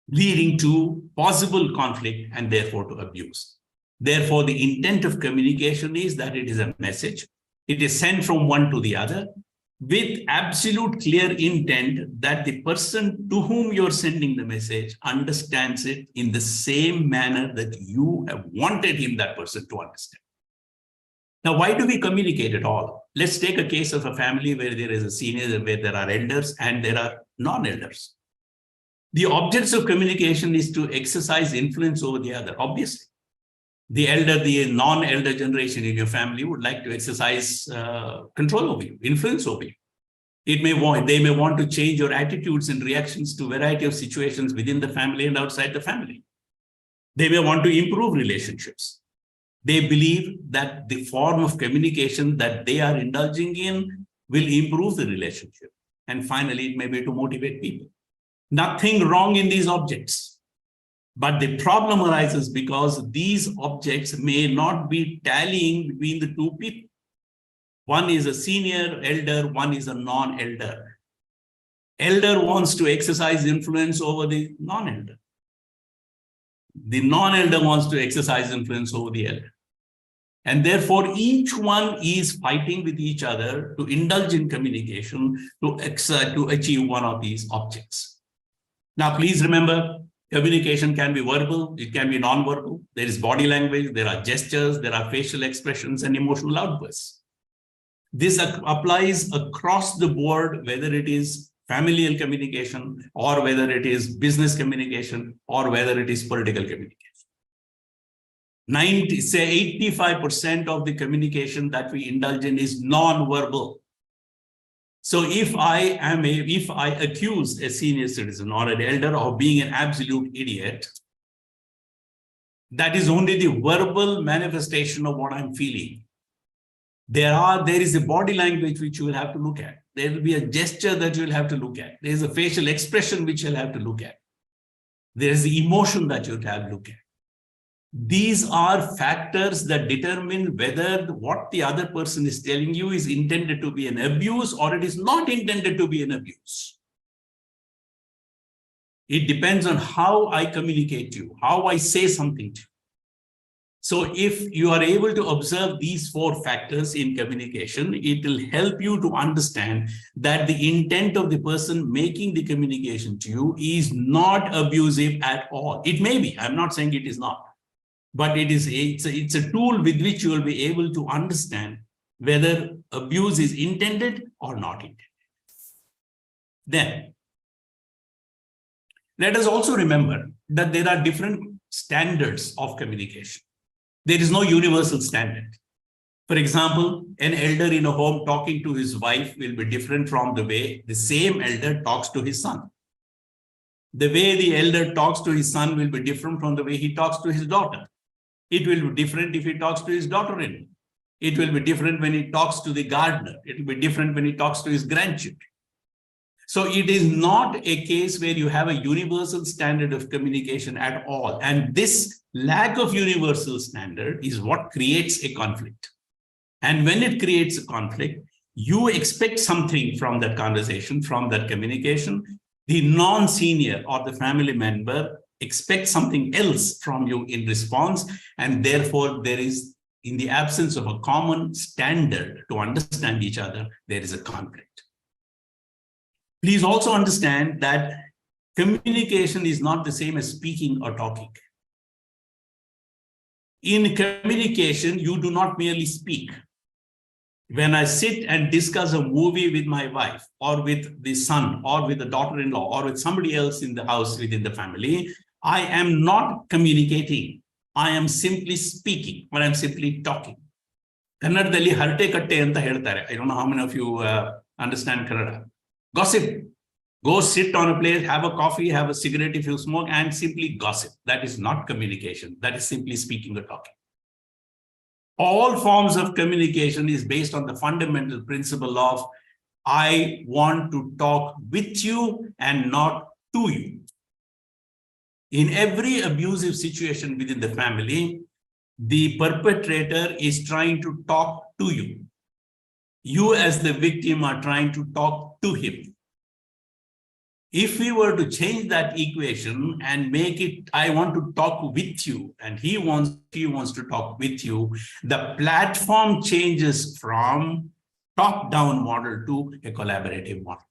leading to possible conflict and therefore to abuse. Therefore, the intent of communication is that it is a message. It is sent from one to the other with absolute clear intent that the person to whom you're sending the message understands it in the same manner that you have wanted that person to understand. Now, why do we communicate at all? Let's take a case of a family where there is a senior, where there are elders and there are non-elders. The objects of communication is to exercise influence over the other, obviously. The non-elder generation in your family would like to exercise control over you, influence over you. They may want to change your attitudes and reactions to a variety of situations within the family and outside the family. They may want to improve relationships. They believe that the form of communication that they are indulging in will improve the relationship. And finally, it may be to motivate people. Nothing wrong in these objects. But the problem arises because these objects may not be tallying between the two people. One is a senior elder, one is a non-elder. Elder wants to exercise influence over the non-elder. The non-elder wants to exercise influence over the elder. And therefore, each one is fighting with each other to indulge in communication to achieve one of these objects. Now, please remember, communication can be verbal, it can be non-verbal. There is body language, there are gestures, there are facial expressions and emotional outbursts. This applies across the board, whether it is familial communication or whether it is business communication or whether it is political communication. 85% of the communication that we indulge in is non-verbal. So if I accuse a senior citizen or an elder of being an absolute idiot, that is only the verbal manifestation of what I'm feeling. There is a body language which you will have to look at. There will be a gesture that you will have to look at. There is a facial expression which you'll have to look at. There is the emotion that you'll have to look at. These are factors that determine whether what the other person is telling you is intended to be an abuse or it is not intended to be an abuse. It depends on how I communicate to you, how I say something to you. So if you are able to observe these 4 factors in communication, it will help you to understand that the intent of the person making the communication to you is not abusive at all. It may be, I'm not saying it is not. But it's a tool with which you will be able to understand whether abuse is intended or not intended. Then, let us also remember that there are different standards of communication. There is no universal standard. For example, an elder in a home talking to his wife will be different from the way the same elder talks to his son. The way the elder talks to his son will be different from the way he talks to his daughter. It will be different if he talks to his daughter-in-law. It will be different when he talks to the gardener. It will be different when he talks to his grandchildren. So it is not a case where you have a universal standard of communication at all. And this lack of universal standard is what creates a conflict. And when it creates a conflict, you expect something from that conversation, from that communication. The non-senior or the family member expect something else from you in response, and therefore there is, in the absence of a common standard to understand each other, there is a conflict. Please also understand that communication is not the same as speaking or talking. In communication, you do not merely speak. When I sit and discuss a movie with my wife or with the son or with the daughter-in-law or with somebody else in the house within the family, I am not communicating. I am simply speaking or I'm simply talking. Kannadalli harte katte anta heltare. I don't know how many of you understand Kannada. Gossip. Go sit on a place, have a coffee, have a cigarette if you smoke, and simply gossip. That is not communication. That is simply speaking or talking. All forms of communication is based on the fundamental principle of I want to talk with you and not to you. In every abusive situation within the family, the perpetrator is trying to talk to you. You as the victim are trying to talk to him. If we were to change that equation and make it, I want to talk with you, and he wants to talk with you, the platform changes from top-down model to a collaborative model.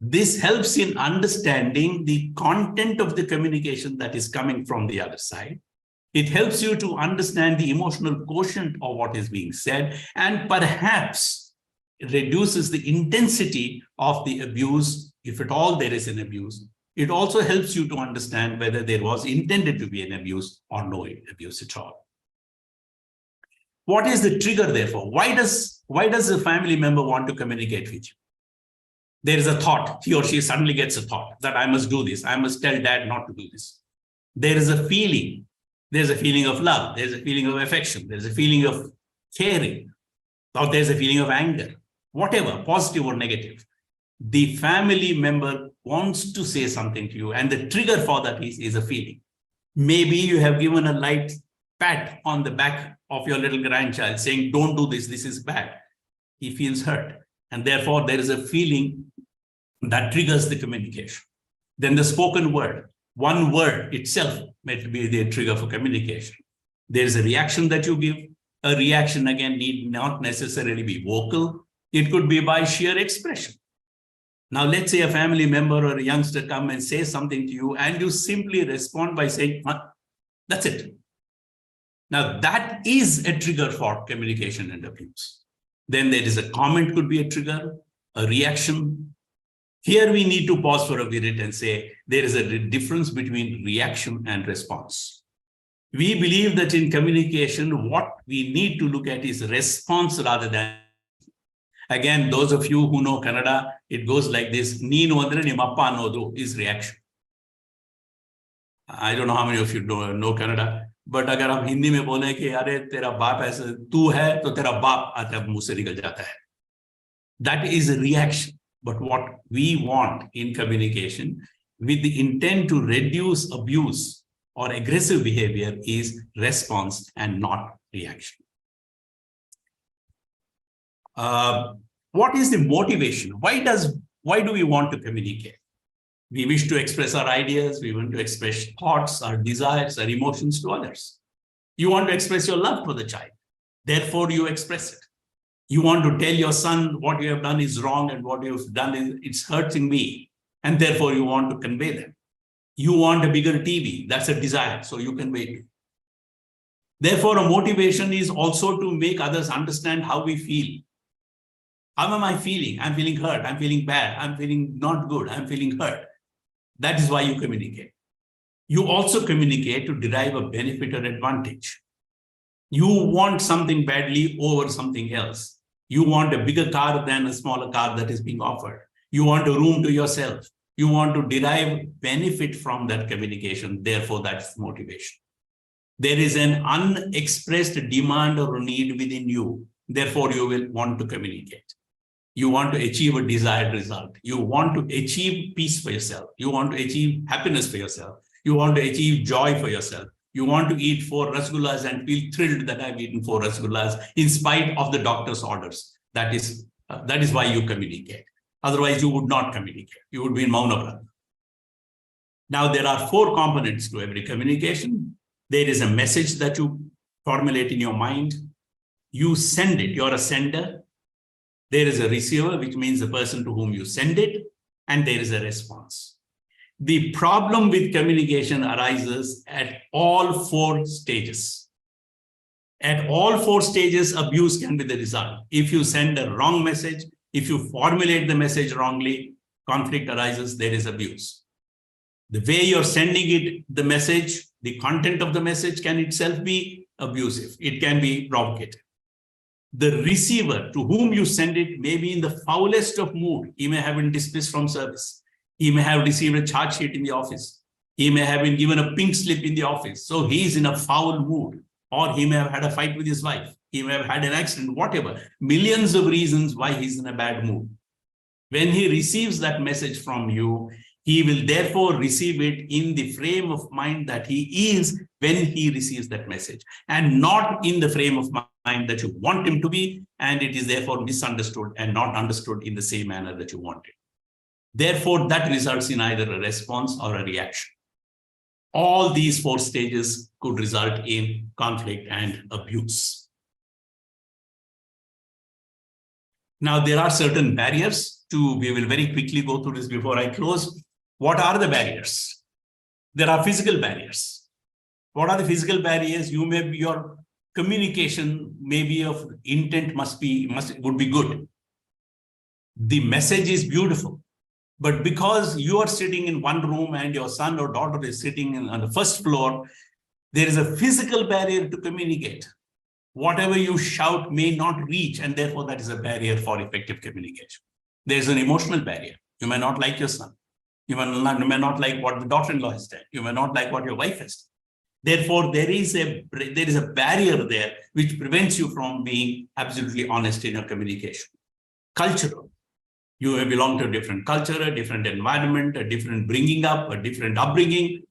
This helps in understanding the content of the communication that is coming from the other side. It helps you to understand the emotional quotient of what is being said, and perhaps it reduces the intensity of the abuse, if at all there is an abuse. It also helps you to understand whether there was intended to be an abuse or no abuse at all. What is the trigger, therefore? Why does a family member want to communicate with you? There is a thought, he or she suddenly gets a thought that I must do this, I must tell dad not to do this. There is a feeling, there's a feeling of love, there's a feeling of affection, there's a feeling of caring, or there's a feeling of anger. Whatever, positive or negative, the family member wants to say something to you, and the trigger for that is a feeling. Maybe you have given a light pat on the back of your little grandchild saying, don't do this, this is bad. He feels hurt, and therefore there is a feeling that triggers the communication. Then the spoken word, one word itself may be the trigger for communication. There is a reaction that you give. A reaction, again, need not necessarily be vocal. It could be by sheer expression. Now, let's say a family member or a youngster come and say something to you, and you simply respond by saying, that's it. Now, that is a trigger for communication and abuse. Then there is a comment could be a trigger, a reaction. Here we need to pause for a minute and say there is a difference between reaction and response. We believe that in communication, what we need to look at is response rather than. Again, those of you who know Kannada, it goes like this. Neenu andre nimappa annodu is reaction. I don't know how many of you know Kannada, but अगर हम हिंदी में बोले कि अरे तेरा बाप ऐसे तू है तो तेरा बाप आता मुंह से निकल जाता है. That is a reaction. But what we want in communication with the intent to reduce abuse or aggressive behavior is response and not reaction. What is the motivation? Why do we want to communicate? We wish to express our ideas. We want to express thoughts, our desires, our emotions to others. You want to express your love for the child. Therefore, you express it. You want to tell your son what you have done is wrong and what you've done is it's hurting me. And therefore, you want to convey that. You want a bigger TV. That's a desire. So you convey it. Therefore, a motivation is also to make others understand how we feel. How am I feeling? I'm feeling hurt. I'm feeling bad. I'm feeling not good. I'm feeling hurt. That is why you communicate. You also communicate to derive a benefit or advantage. You want something badly over something else. You want a bigger car than a smaller car that is being offered. You want a room to yourself. You want to derive benefit from that communication. Therefore, that's motivation. There is an unexpressed demand or need within you. Therefore, you will want to communicate. You want to achieve a desired result. You want to achieve peace for yourself. You want to achieve happiness for yourself. You want to achieve joy for yourself. You want to eat 4 rasgullas and feel thrilled that I've eaten 4 rasgullas in spite of the doctor's orders. That is why you communicate. Otherwise, you would not communicate. You would be in Maunavrat. Now, there are 4 components to every communication. There is a message that you formulate in your mind. You send it. You're a sender. There is a receiver, which means the person to whom you send it. And there is a response. The problem with communication arises at all 4 stages. At all 4 stages, abuse can be the result. If you send a wrong message, if you formulate the message wrongly, conflict arises, there is abuse. The way you're sending it, the message, the content of the message can itself be abusive. It can be provocative. The receiver to whom you send it may be in the foulest of mood. He may have been dismissed from service. He may have received a charge sheet in the office. He may have been given a pink slip in the office. So he is in a foul mood. Or he may have had a fight with his wife. He may have had an accident, whatever. Millions of reasons why he's in a bad mood. When he receives that message from you, he will therefore receive it in the frame of mind that he is when he receives that message, and not in the frame of mind that you want him to be, and it is therefore misunderstood and not understood in the same manner that you want it. Therefore, that results in either a response or a reaction. All these 4 stages could result in conflict and abuse. Now, there are certain barriers we will very quickly go through this before I close. What are the barriers? There are physical barriers. What are the physical barriers? Your communication maybe of intent would be good. The message is beautiful. But because you are sitting in one room and your son or daughter is sitting on the first floor, there is a physical barrier to communicate. Whatever you shout may not reach, and therefore that is a barrier for effective communication. There is an emotional barrier. You may not like your son. You may not like what the daughter-in-law has done. You may not like what your wife has done. Therefore, there is a barrier there which prevents you from being absolutely honest in your communication. Cultural. You belong to a different culture, a different environment, a different bringing up, a different upbringing.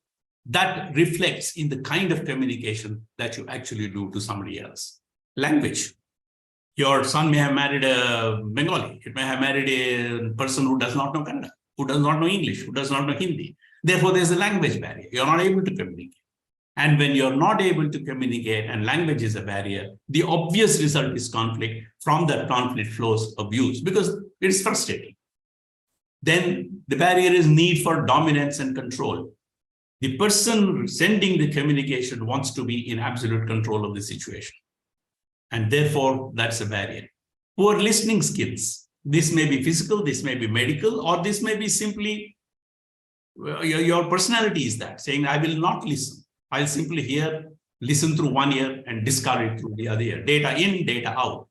That reflects in the kind of communication that you actually do to somebody else. Language. Your son may have married a Bengali. It may have married a person who does not know Kannada, who does not know English, who does not know Hindi. Therefore, there's a language barrier. You're not able to communicate. And when you're not able to communicate and language is a barrier, the obvious result is conflict. From that conflict flows abuse because it's frustrating. Then the barrier is need for dominance and control. The person sending the communication wants to be in absolute control of the situation. And therefore, that's a barrier. Poor listening skills. This may be physical, this may be medical, or this may be simply your personality is that, saying, I will not listen. I'll simply listen through one ear and discard it through the other ear. Data in, data out.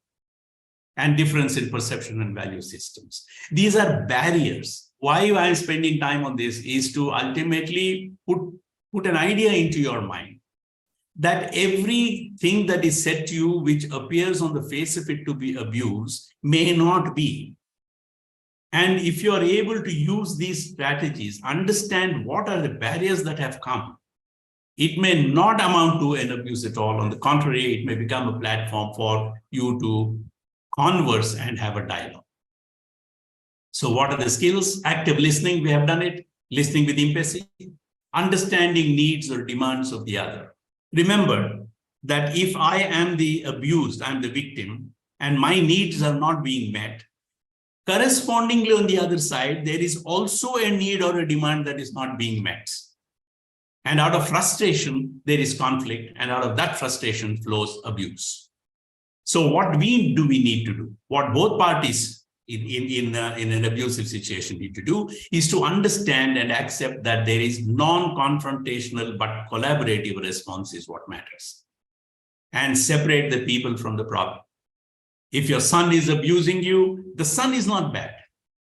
And difference in perception and value systems. These are barriers. Why I'm spending time on this is to ultimately put an idea into your mind that everything that is said to you which appears on the face of it to be abuse may not be. And if you are able to use these strategies, understand what are the barriers that have come, it may not amount to an abuse at all. On the contrary, it may become a platform for you to converse and have a dialogue. So what are the skills? Active listening, we have done it. Listening with empathy. Understanding needs or demands of the other. Remember that if I am the abused, I'm the victim, and my needs are not being met, correspondingly on the other side, there is also a need or a demand that is not being met. And out of frustration, there is conflict, and out of that frustration flows abuse. So what do we need to do? What both parties in an abusive situation need to do is to understand and accept that there is non-confrontational but collaborative response is what matters. And separate the people from the problem. If your son is abusing you, the son is not bad.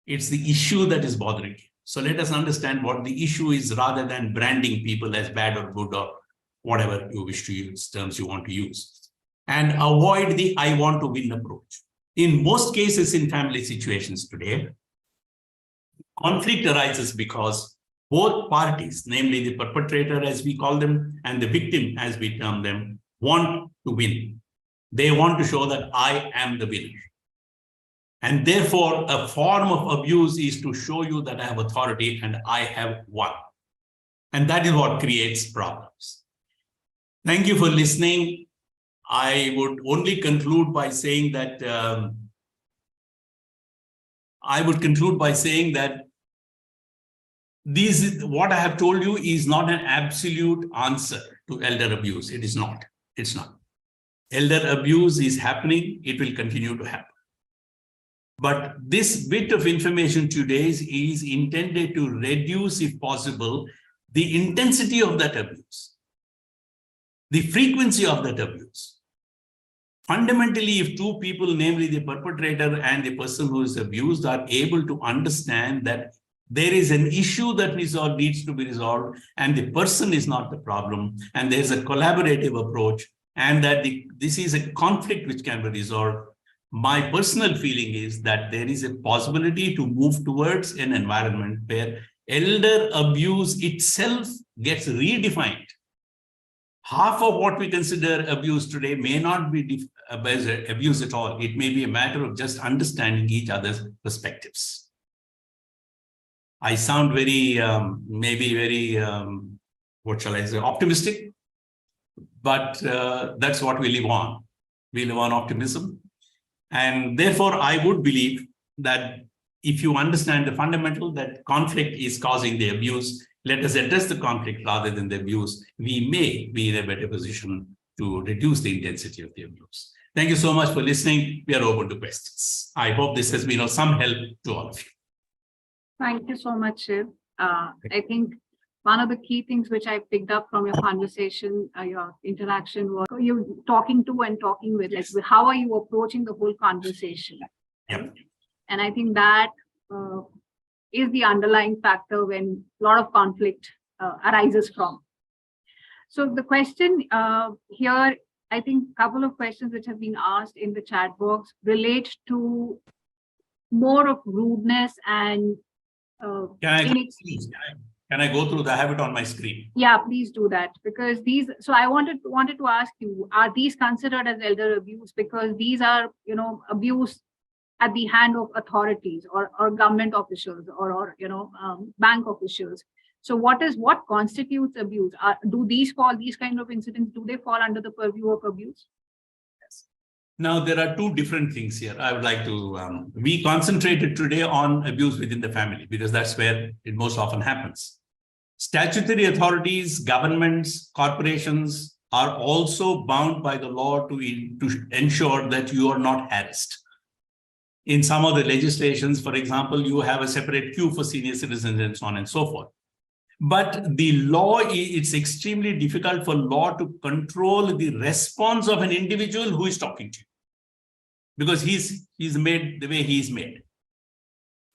It's the issue that is bothering you. So let us understand what the issue is rather than branding people as bad or good or whatever you wish to use, terms you want to use. And avoid the I want to win approach. In most cases in family situations today, conflict arises because both parties, namely the perpetrator as we call them and the victim as we term them, want to win. They want to show that I am the winner. And therefore, a form of abuse is to show you that I have authority and I have won. And that is what creates problems. Thank you for listening. I would only conclude by saying that what I have told you is not an absolute answer to elder abuse. It is not. It's not. Elder abuse is happening. It will continue to happen. But this bit of information today is intended to reduce, if possible, the intensity of that abuse, the frequency of that abuse. Fundamentally, if two people, namely the perpetrator and the person who is abused, are able to understand that there is an issue that needs to be resolved, and the person is not the problem, and there's a collaborative approach, and that this is a conflict which can be resolved, my personal feeling is that there is a possibility to move towards an environment where elder abuse itself gets redefined. Half of what we consider abuse today may not be abuse at all. It may be a matter of just understanding each other's perspectives. I sound very, maybe very, what shall I say, optimistic, but that's what we live on. We live on optimism. And therefore, I would believe that if you understand the fundamental that conflict is causing the abuse, let us address the conflict rather than the abuse. We may be in a better position to reduce the intensity of the abuse. Thank you so much for listening. We are open to questions. I hope this has been of some help to all of you. Thank you so much, Shiv. I think one of the key things which I picked up from your conversation, your interaction, was you talking to and talking with, like, how are you approaching the whole conversation? Yep. And I think that is the underlying factor when a lot of conflict arises from. So the question here, I think a couple of questions which have been asked in the chat box relate to more of rudeness and Can I go through the habit on my screen? Yeah, please do that, because these, so I wanted to ask you, are these considered as elder abuse? Because these are, abuse at the hand of authorities or government officials or bank officials. So what constitutes abuse? Do these kind of incidents, do they fall under the purview of abuse? Yes. Now, there are two different things here. I would like to, we concentrated today on abuse within the family because that's where it most often happens. Statutory authorities, governments, corporations are also bound by the law to ensure that you are not harassed. In some of the legislations, for example, you have a separate queue for senior citizens and so on and so forth. But the law, it's extremely difficult for law to control the response of an individual who is talking to you because he's made the way he's made.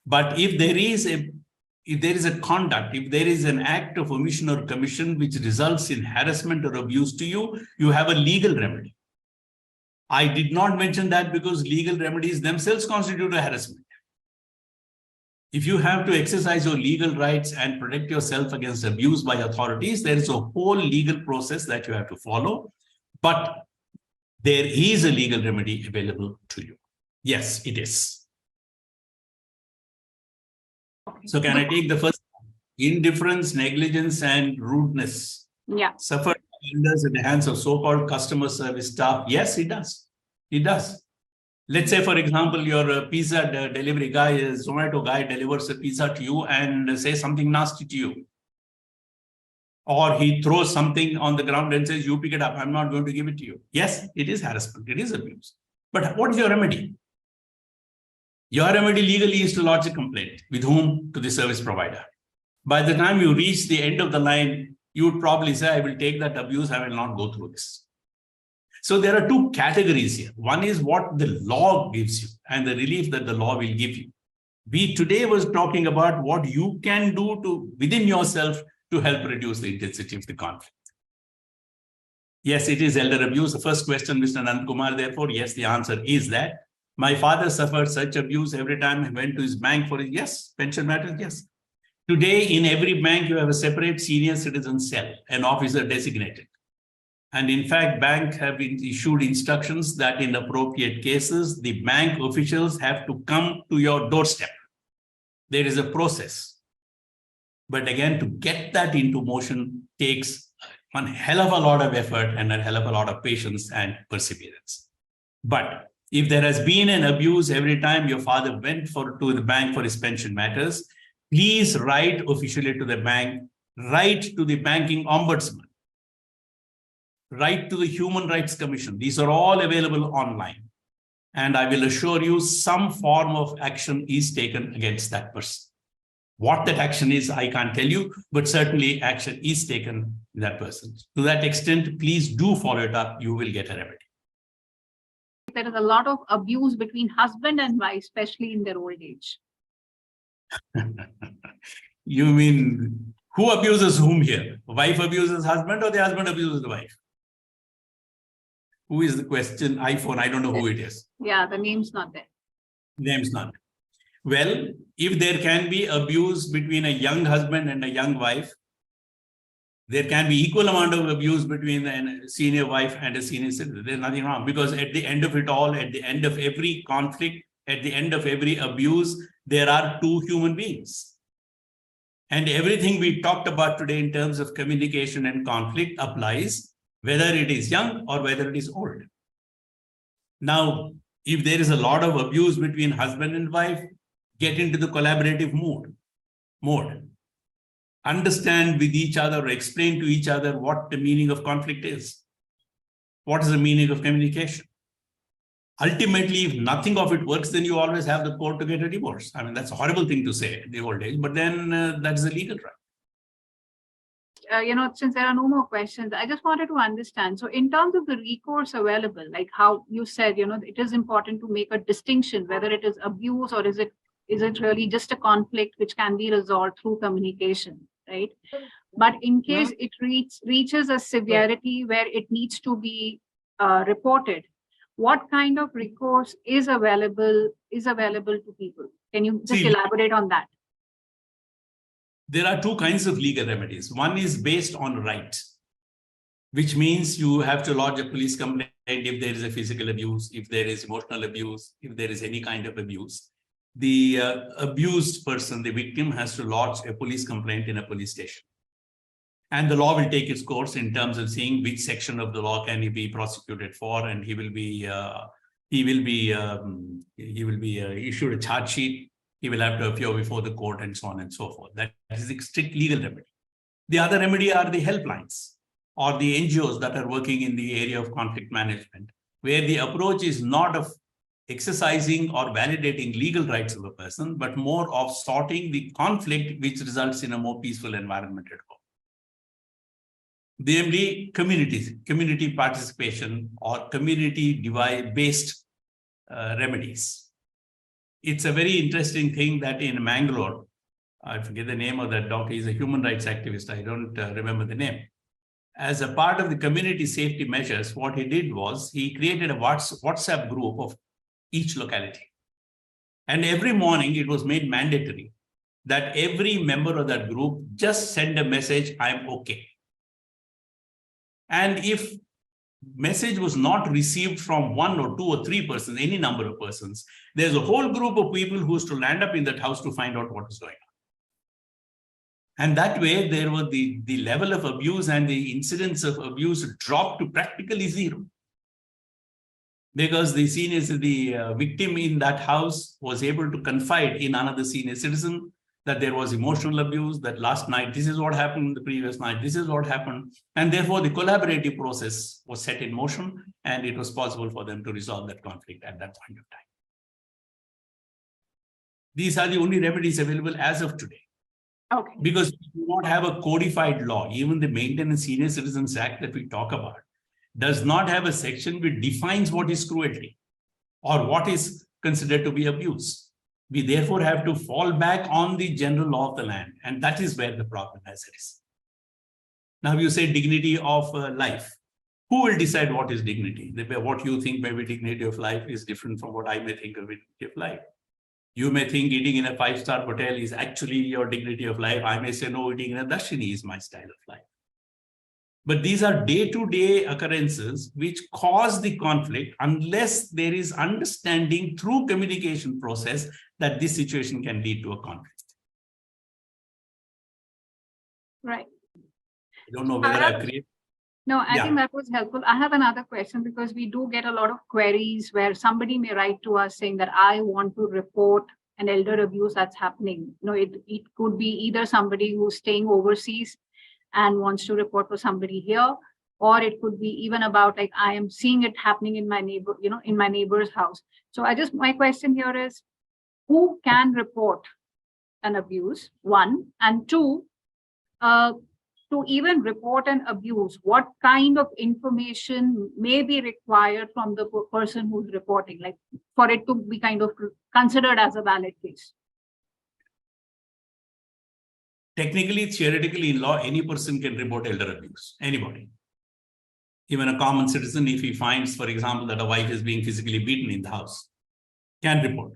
But if there is a conduct, if there is an act of omission or commission which results in harassment or abuse to you, you have a legal remedy. I did not mention that because legal remedies themselves constitute a harassment. If you have to exercise your legal rights and protect yourself against abuse by authorities, there is a whole legal process that you have to follow. But there is a legal remedy available to you. Yes, it is. So can I take the first one? Indifference, negligence, and rudeness. Yeah. Suffered in the hands of so-called customer service staff. Yes, it does. It does. Let's say, for example, your pizza delivery guy, a Zomato guy, delivers a pizza to you and says something nasty to you. Or he throws something on the ground and says, you pick it up, I'm not going to give it to you. Yes, it is harassment, it is abuse. But what is your remedy? Your remedy legally is to lodge a complaint. With whom? To the service provider. By the time you reach the end of the line, you would probably say, I will take that abuse, I will not go through this. So there are two categories here. One is what the law gives you and the relief that the law will give you. We today was talking about what you can do within yourself to help reduce the intensity of the conflict. Yes, it is elder abuse. The first question, Mr. Anand Kumar, therefore, yes, the answer is that. My father suffered such abuse every time he went to his bank for his, yes, pension matters, yes. Today, in every bank, you have a separate senior citizen cell, an officer designated. And in fact, banks have been issued instructions that in appropriate cases, the bank officials have to come to your doorstep. There is a process. But again, to get that into motion takes one hell of a lot of effort and a hell of a lot of patience and perseverance. But if there has been an abuse every time your father went to the bank for his pension matters, please write officially to the bank, write to the banking ombudsman. write to the Human Rights Commission. These are all available online. And I will assure you some form of action is taken against that person. What that action is, I can't tell you, but certainly action is taken in that person. To that extent, please do follow it up. You will get a remedy. There is a lot of abuse between husband and wife, especially in their old age. You mean who abuses whom here? Wife abuses husband or the husband abuses the wife? Who is the question? iPhone, I don't know who it is. Yeah, the name's not there. Name's not there. Well, if there can be abuse between a young husband and a young wife, there can be equal amount of abuse between a senior wife and a senior citizen. There's nothing wrong, because at the end of it all, at the end of every conflict, at the end of every abuse, there are two human beings. And everything we talked about today in terms of communication and conflict applies, whether it is young or whether it is old. Now, if there is a lot of abuse between husband and wife, get into the collaborative mode. Understand with each other or explain to each other what the meaning of conflict is. What is the meaning of communication? Ultimately, if nothing of it works, then you always have the court to get a divorce. I mean, that's a horrible thing to say in the old days, but then that's the legal right. Since there are no more questions, I just wanted to understand. So in terms of the recourse available, like how you said, it is important to make a distinction, whether it is abuse or is it really just a conflict which can be resolved through communication, right? But in case it reaches a severity where it needs to be reported, what kind of recourse is available to people? Can you just elaborate on that? There are two kinds of legal remedies. One is based on right, which means you have to lodge a police complaint if there is a physical abuse, if there is emotional abuse, if there is any kind of abuse. The abused person, the victim, has to lodge a police complaint in a police station. And the law will take its course in terms of seeing which section of the law can he be prosecuted for, and he will be issued a charge sheet. He will have to appear before the court and so on and so forth. That is the strict legal remedy. The other remedy are the helplines or the NGOs that are working in the area of conflict management, where the approach is not of exercising or validating legal rights of a person, but more of sorting the conflict which results in a more peaceful environment at home. Namely, community participation or community-based remedies. It's a very interesting thing that in Mangalore, I forget the name of that doctor, he's a human rights activist, I don't remember the name. As a part of the community safety measures, what he did was he created a WhatsApp group of each locality. And every morning it was made mandatory that every member of that group just send a message, I'm okay. And if message was not received from 1 or 2 or 3 persons, any number of persons, there's a whole group of people who used to land up in that house to find out what is going on. And that way, there were the level of abuse and the incidence of abuse dropped to practically zero. Because the victim in that house was able to confide in another senior citizen that there was emotional abuse, that last night, this is what happened, the previous night, this is what happened. And therefore, the collaborative process was set in motion, and it was possible for them to resolve that conflict at that point of time. These are the only remedies available as of today. Okay. Because we do not have a codified law. Even the Maintenance Senior Citizens Act that we talk about does not have a section which defines what is cruelty or what is considered to be abuse. We therefore have to fall back on the general law of the land. And that is where the problem is. Now you say dignity of life. Who will decide what is dignity? What you think may be dignity of life is different from what I may think of dignity of life. You may think eating in a 5-star hotel is actually your dignity of life. I may say, no, eating in a dashini is my style of life. But these are day-to-day occurrences which cause the conflict unless there is understanding through communication process that this situation can lead to a conflict. Right. I don't know whether I create. No, I think that was helpful. I have another question, because we do get a lot of queries where somebody may write to us saying that I want to report an elder abuse that's happening. It could be either somebody who's staying overseas and wants to report for somebody here, or it could be even about like, I am seeing it happening in my neighbor, in my neighbor's house. So my question here is, who can report an abuse, one, and two, to even report an abuse, what kind of information may be required from the person who's reporting, like for it to be kind of considered as a valid case? Technically, theoretically, in law, any person can report elder abuse, anybody. Even a common citizen, if he finds, for example, that a wife is being physically beaten in the house, can report.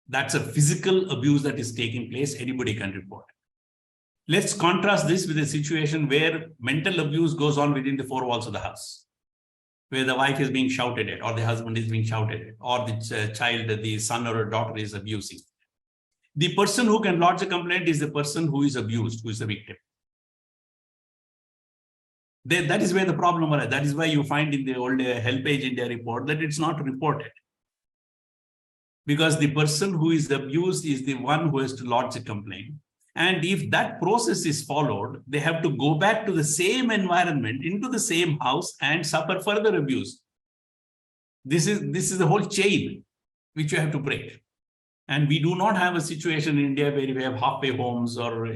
That's a physical abuse that is taking place, anybody can report. Let's contrast this with a situation where mental abuse goes on within the four walls of the house, where the wife is being shouted at, or the husband is being shouted at, or the child, the son or a daughter is abusing. The person who can lodge a complaint is the person who is abused, who is the victim. That is where the problem arises. That is why you find in the old Help-Age India report that it's not reported. Because the person who is abused is the one who has to lodge a complaint. And if that process is followed, they have to go back to the same environment, into the same house, and suffer further abuse. This is the whole chain which you have to break. And we do not have a situation in India where we have halfway homes or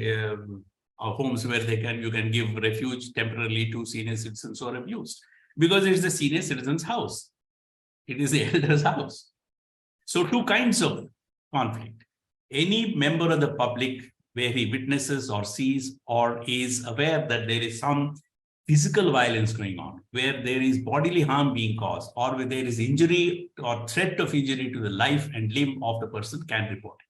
homes where you can give refuge temporarily to senior citizens who are abused, because it is the senior citizen's house. It is the elder's house. So two kinds of conflict. Any member of the public where he witnesses or sees or is aware that there is some physical violence going on, where there is bodily harm being caused, or where there is injury or threat of injury to the life and limb of the person, can report it.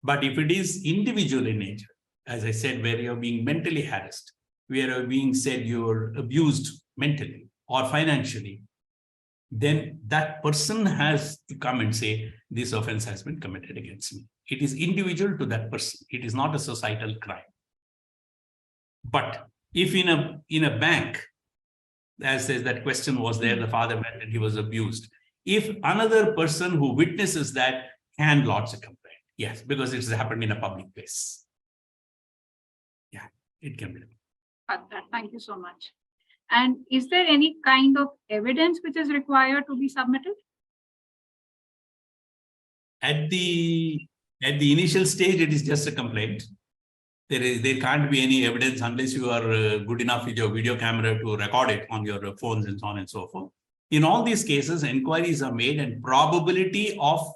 But if it is individual in nature, as I said, where you're being mentally harassed, where you're being said you're abused mentally or financially, then that person has to come and say, this offense has been committed against me. It is individual to that person. It is not a societal crime. But if in a bank, as that question was there, the father went and he was abused. If another person who witnesses that can lodge a complaint, yes, because it's happened in a public place. Yeah, it can be. Thank you so much. And is there any kind of evidence which is required to be submitted? At the initial stage, it is just a complaint. There can't be any evidence unless you are good enough with your video camera to record it on your phones and so on and so forth. In all these cases, inquiries are made and probability of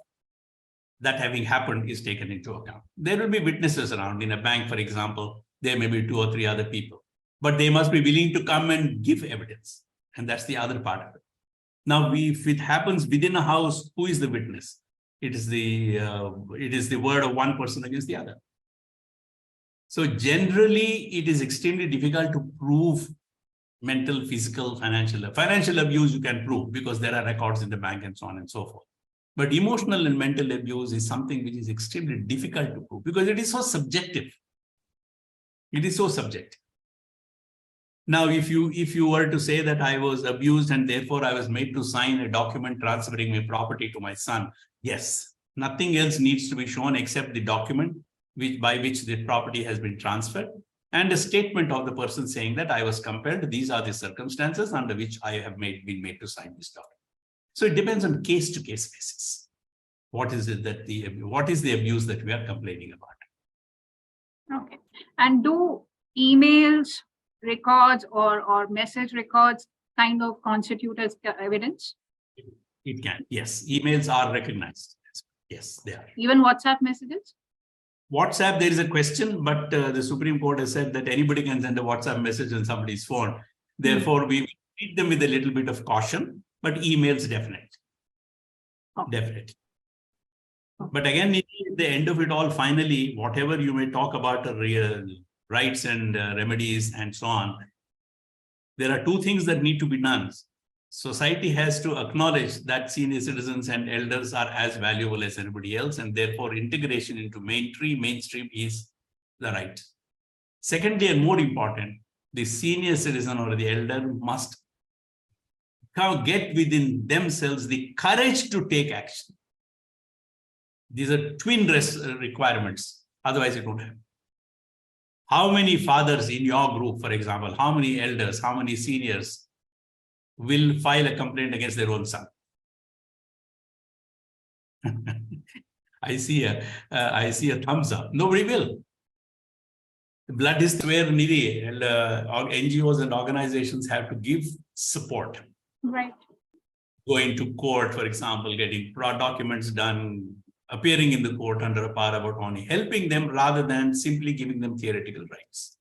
that having happened is taken into account. There will be witnesses around. In a bank, for example, there may be 2 or 3 other people, but they must be willing to come and give evidence. And that's the other part of it. Now, if it happens within a house, who is the witness? It is the word of one person against the other. So generally, it is extremely difficult to prove mental, physical, financial abuse. You can prove because there are records in the bank and so on and so forth. But emotional and mental abuse is something which is extremely difficult to prove because it is so subjective. It is so subjective. Now, if you were to say that I was abused and therefore I was made to sign a document transferring my property to my son, yes, nothing else needs to be shown except the document by which the property has been transferred and a statement of the person saying that I was compelled. These are the circumstances under which I have been made to sign this document. So it depends on case-to-case basis. What is the abuse that we are complaining about? Okay. And do emails, records, or message records kind of constitute as evidence? It can, yes. Emails are recognized. Yes, they are. Even WhatsApp messages? WhatsApp, there is a question, but the Supreme Court has said that anybody can send a WhatsApp message on somebody's phone. Therefore, we treat them with a little bit of caution, but emails definitely. Oh. Definitely. Oh. But again, at the end of it all, finally, whatever you may talk about real rights and remedies and so on, there are 2 things that need to be done. Society has to acknowledge that senior citizens and elders are as valuable as anybody else, and therefore integration into mainstream is the right. Secondly, and more important, the senior citizen or the elder must get within themselves the courage to take action. These are twin requirements. Otherwise, it won't happen. How many fathers in your group, for example, how many elders, how many seniors will file a complaint against their own son? I see a thumbs up. Nobody will. Blood is where Nidhi and NGOs and organizations have to give support. Right. Going to court, for example, getting documents done, appearing in the court under a power of attorney, helping them rather than simply giving them theoretical rights.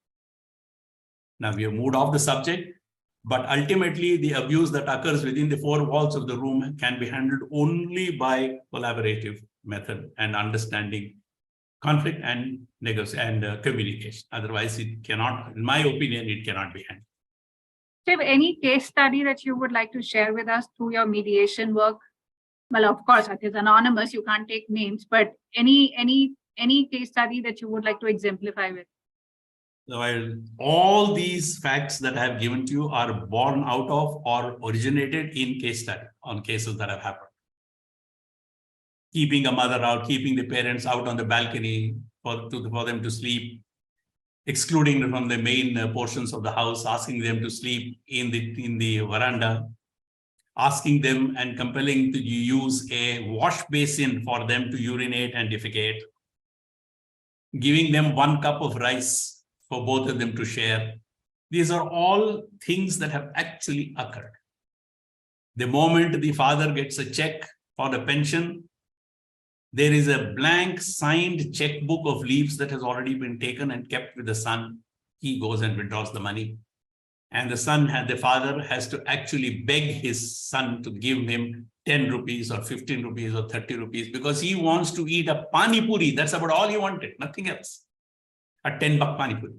Now we have moved off the subject, but ultimately the abuse that occurs within the four walls of the room can be handled only by collaborative method and understanding conflict and negotiation and communication. Otherwise, it cannot, in my opinion, it cannot be handled. Shiv, any case study that you would like to share with us through your mediation work? Well, of course, it is anonymous, you can't take names, but any case study that you would like to exemplify with? While all these facts that I have given to you are born out of or originated in case study on cases that have happened. Keeping a mother out, keeping the parents out on the balcony for them to sleep, excluding them from the main portions of the house, asking them to sleep in the veranda, asking them and compelling to use a wash basin for them to urinate and defecate, giving them 1 cup of rice for both of them to share. These are all things that have actually occurred. The moment the father gets a check for the pension, there is a blank signed checkbook of leaves that has already been taken and kept with the son. He goes and withdraws the money. And the father has to actually beg his son to give him 10 rupees or 15 rupees or 30 rupees because he wants to eat a pani puri. That's about all he wanted, nothing else. A 10-buck pani puri.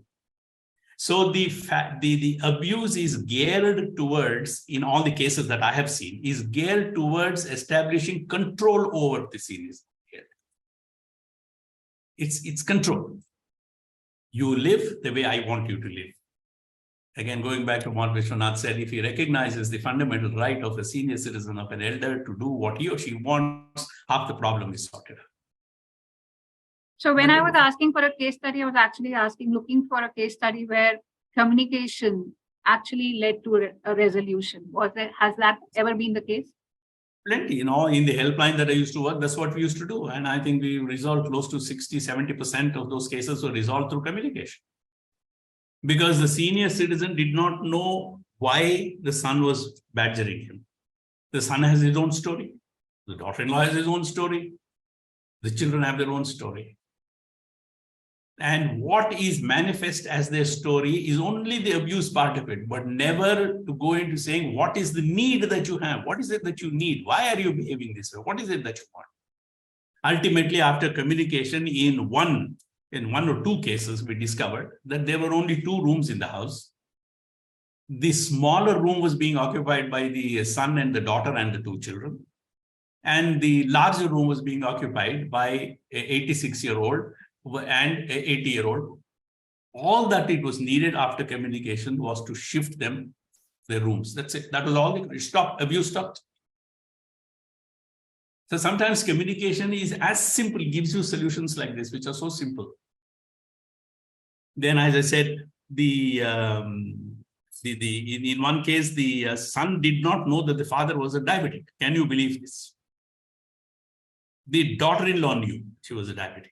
So the abuse is geared towards, in all the cases that I have seen, is geared towards establishing control over the seniors. It's control. You live the way I want you to live. Again, going back to what Vishwanath said, if he recognizes the fundamental right of a senior citizen, of an elder to do what he or she wants, half the problem is sorted out. So when I was asking for a case study, I was actually looking for a case study where communication actually led to a resolution. Has that ever been the case? Plenty, in the helpline that I used to work, that's what we used to do. And I think we resolved close to 60-70% of those cases were resolved through communication. Because the senior citizen did not know why the son was badgering him. The son has his own story. The daughter-in-law has his own story. The children have their own story. And what is manifest as their story is only the abuse part of it, but never to go into saying, what is the need that you have? What is it that you need? Why are you behaving this way? What is it that you want? Ultimately, after communication, in one or two cases, we discovered that there were only 2 rooms in the house. The smaller room was being occupied by the son and the daughter and the 2 children. And the larger room was being occupied by an 86-year-old and an 80-year-old. All that it was needed after communication was to shift them their rooms. That's it. That was all. Abuse stopped. So sometimes communication is as simple, gives you solutions like this, which are so simple. Then, as I said, in one case, the son did not know that the father was a diabetic. Can you believe this? The daughter-in-law knew she was a diabetic.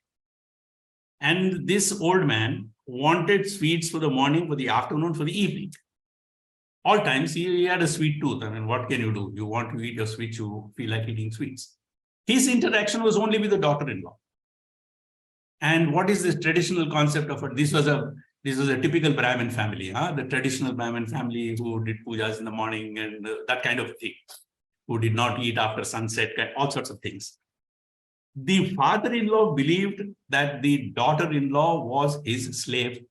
And this old man wanted sweets for the morning, for the afternoon, for the evening. All times he had a sweet tooth. I mean, what can you do? You want to eat your sweets, you feel like eating sweets. His interaction was only with the daughter-in-law. And what is this traditional concept of it? This was a typical Brahmin family, the traditional Brahmin family who did pujas in the morning and that kind of thing, who did not eat after sunset, all sorts of things. The father-in-law believed that the daughter-in-law was his slave,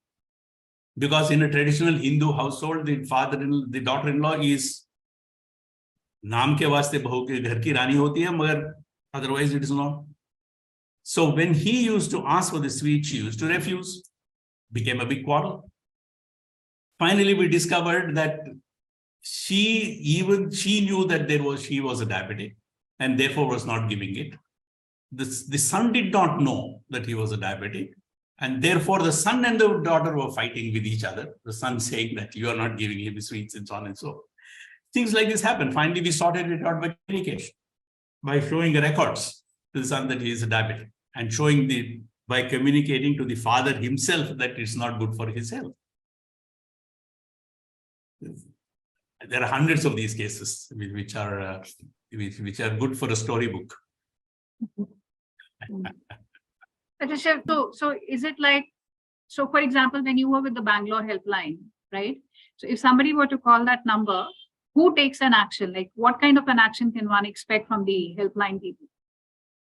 because in a traditional Hindu household, the daughter-in-law is naam ke vaste bahu ke ghar ki rani hoti hai, magar otherwise it is not. So when he used to ask for the sweet, she used to refuse. Became a big quarrel. Finally, we discovered that she knew that she was a diabetic and therefore was not giving it. The son did not know that he was a diabetic. And therefore, the son and the daughter were fighting with each other. The son saying that you are not giving him sweets and so on and so forth. Things like this happen. Finally, we sorted it out by communication, by showing the records to the son that he is a diabetic, and showing by communicating to the father himself that it's not good for his health. There are hundreds of these cases which are good for a storybook. So is it like, so for example, when you were with the Bangalore helpline, right? So if somebody were to call that number, who takes an action? Like what kind of an action can one expect from the helpline people?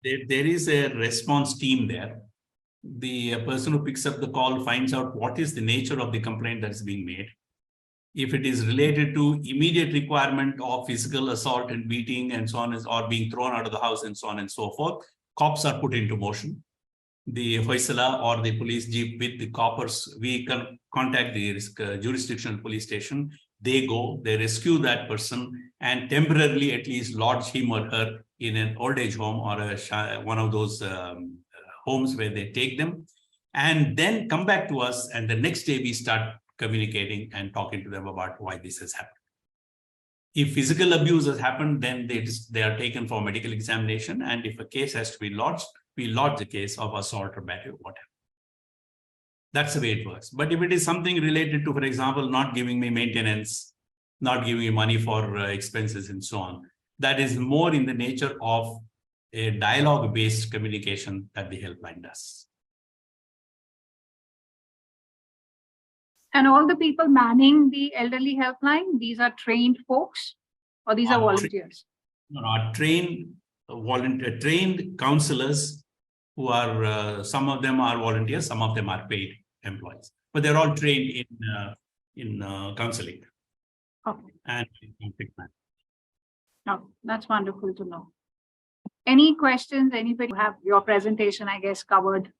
There is a response team there. The person who picks up the call finds out what is the nature of the complaint that's being made. If it is related to immediate requirement of physical assault and beating and so on, or being thrown out of the house and so on and so forth, cops are put into motion. The Hoysala or the police jeep with the coppers, we can contact the jurisdictional police station. They go, they rescue that person and temporarily at least lodge him or her in an old age home or one of those homes where they take them, and then come back to us. And the next day we start communicating and talking to them about why this has happened. If physical abuse has happened, then they are taken for medical examination. And if a case has to be lodged, we lodge the case of assault or battery or whatever. That's the way it works. But if it is something related to, for example, not giving me maintenance, not giving me money for expenses and so on, that is more in the nature of a dialogue-based communication that the helpline does. And all the people manning the elderly helpline, these are trained folks, or these are volunteers? Trained counselors who are, some of them are volunteers, some of them are paid employees, but they're all trained in counseling. Okay. And conflict management. Oh, that's wonderful to know. Any questions? Anybody have your presentation, I guess, covered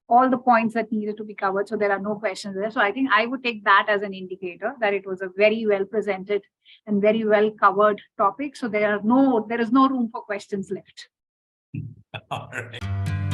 all the points that needed to be covered. So there are no questions there. So I think I would take that as an indicator that it was a very well presented and very well covered topic. So there is no room for questions left. All right.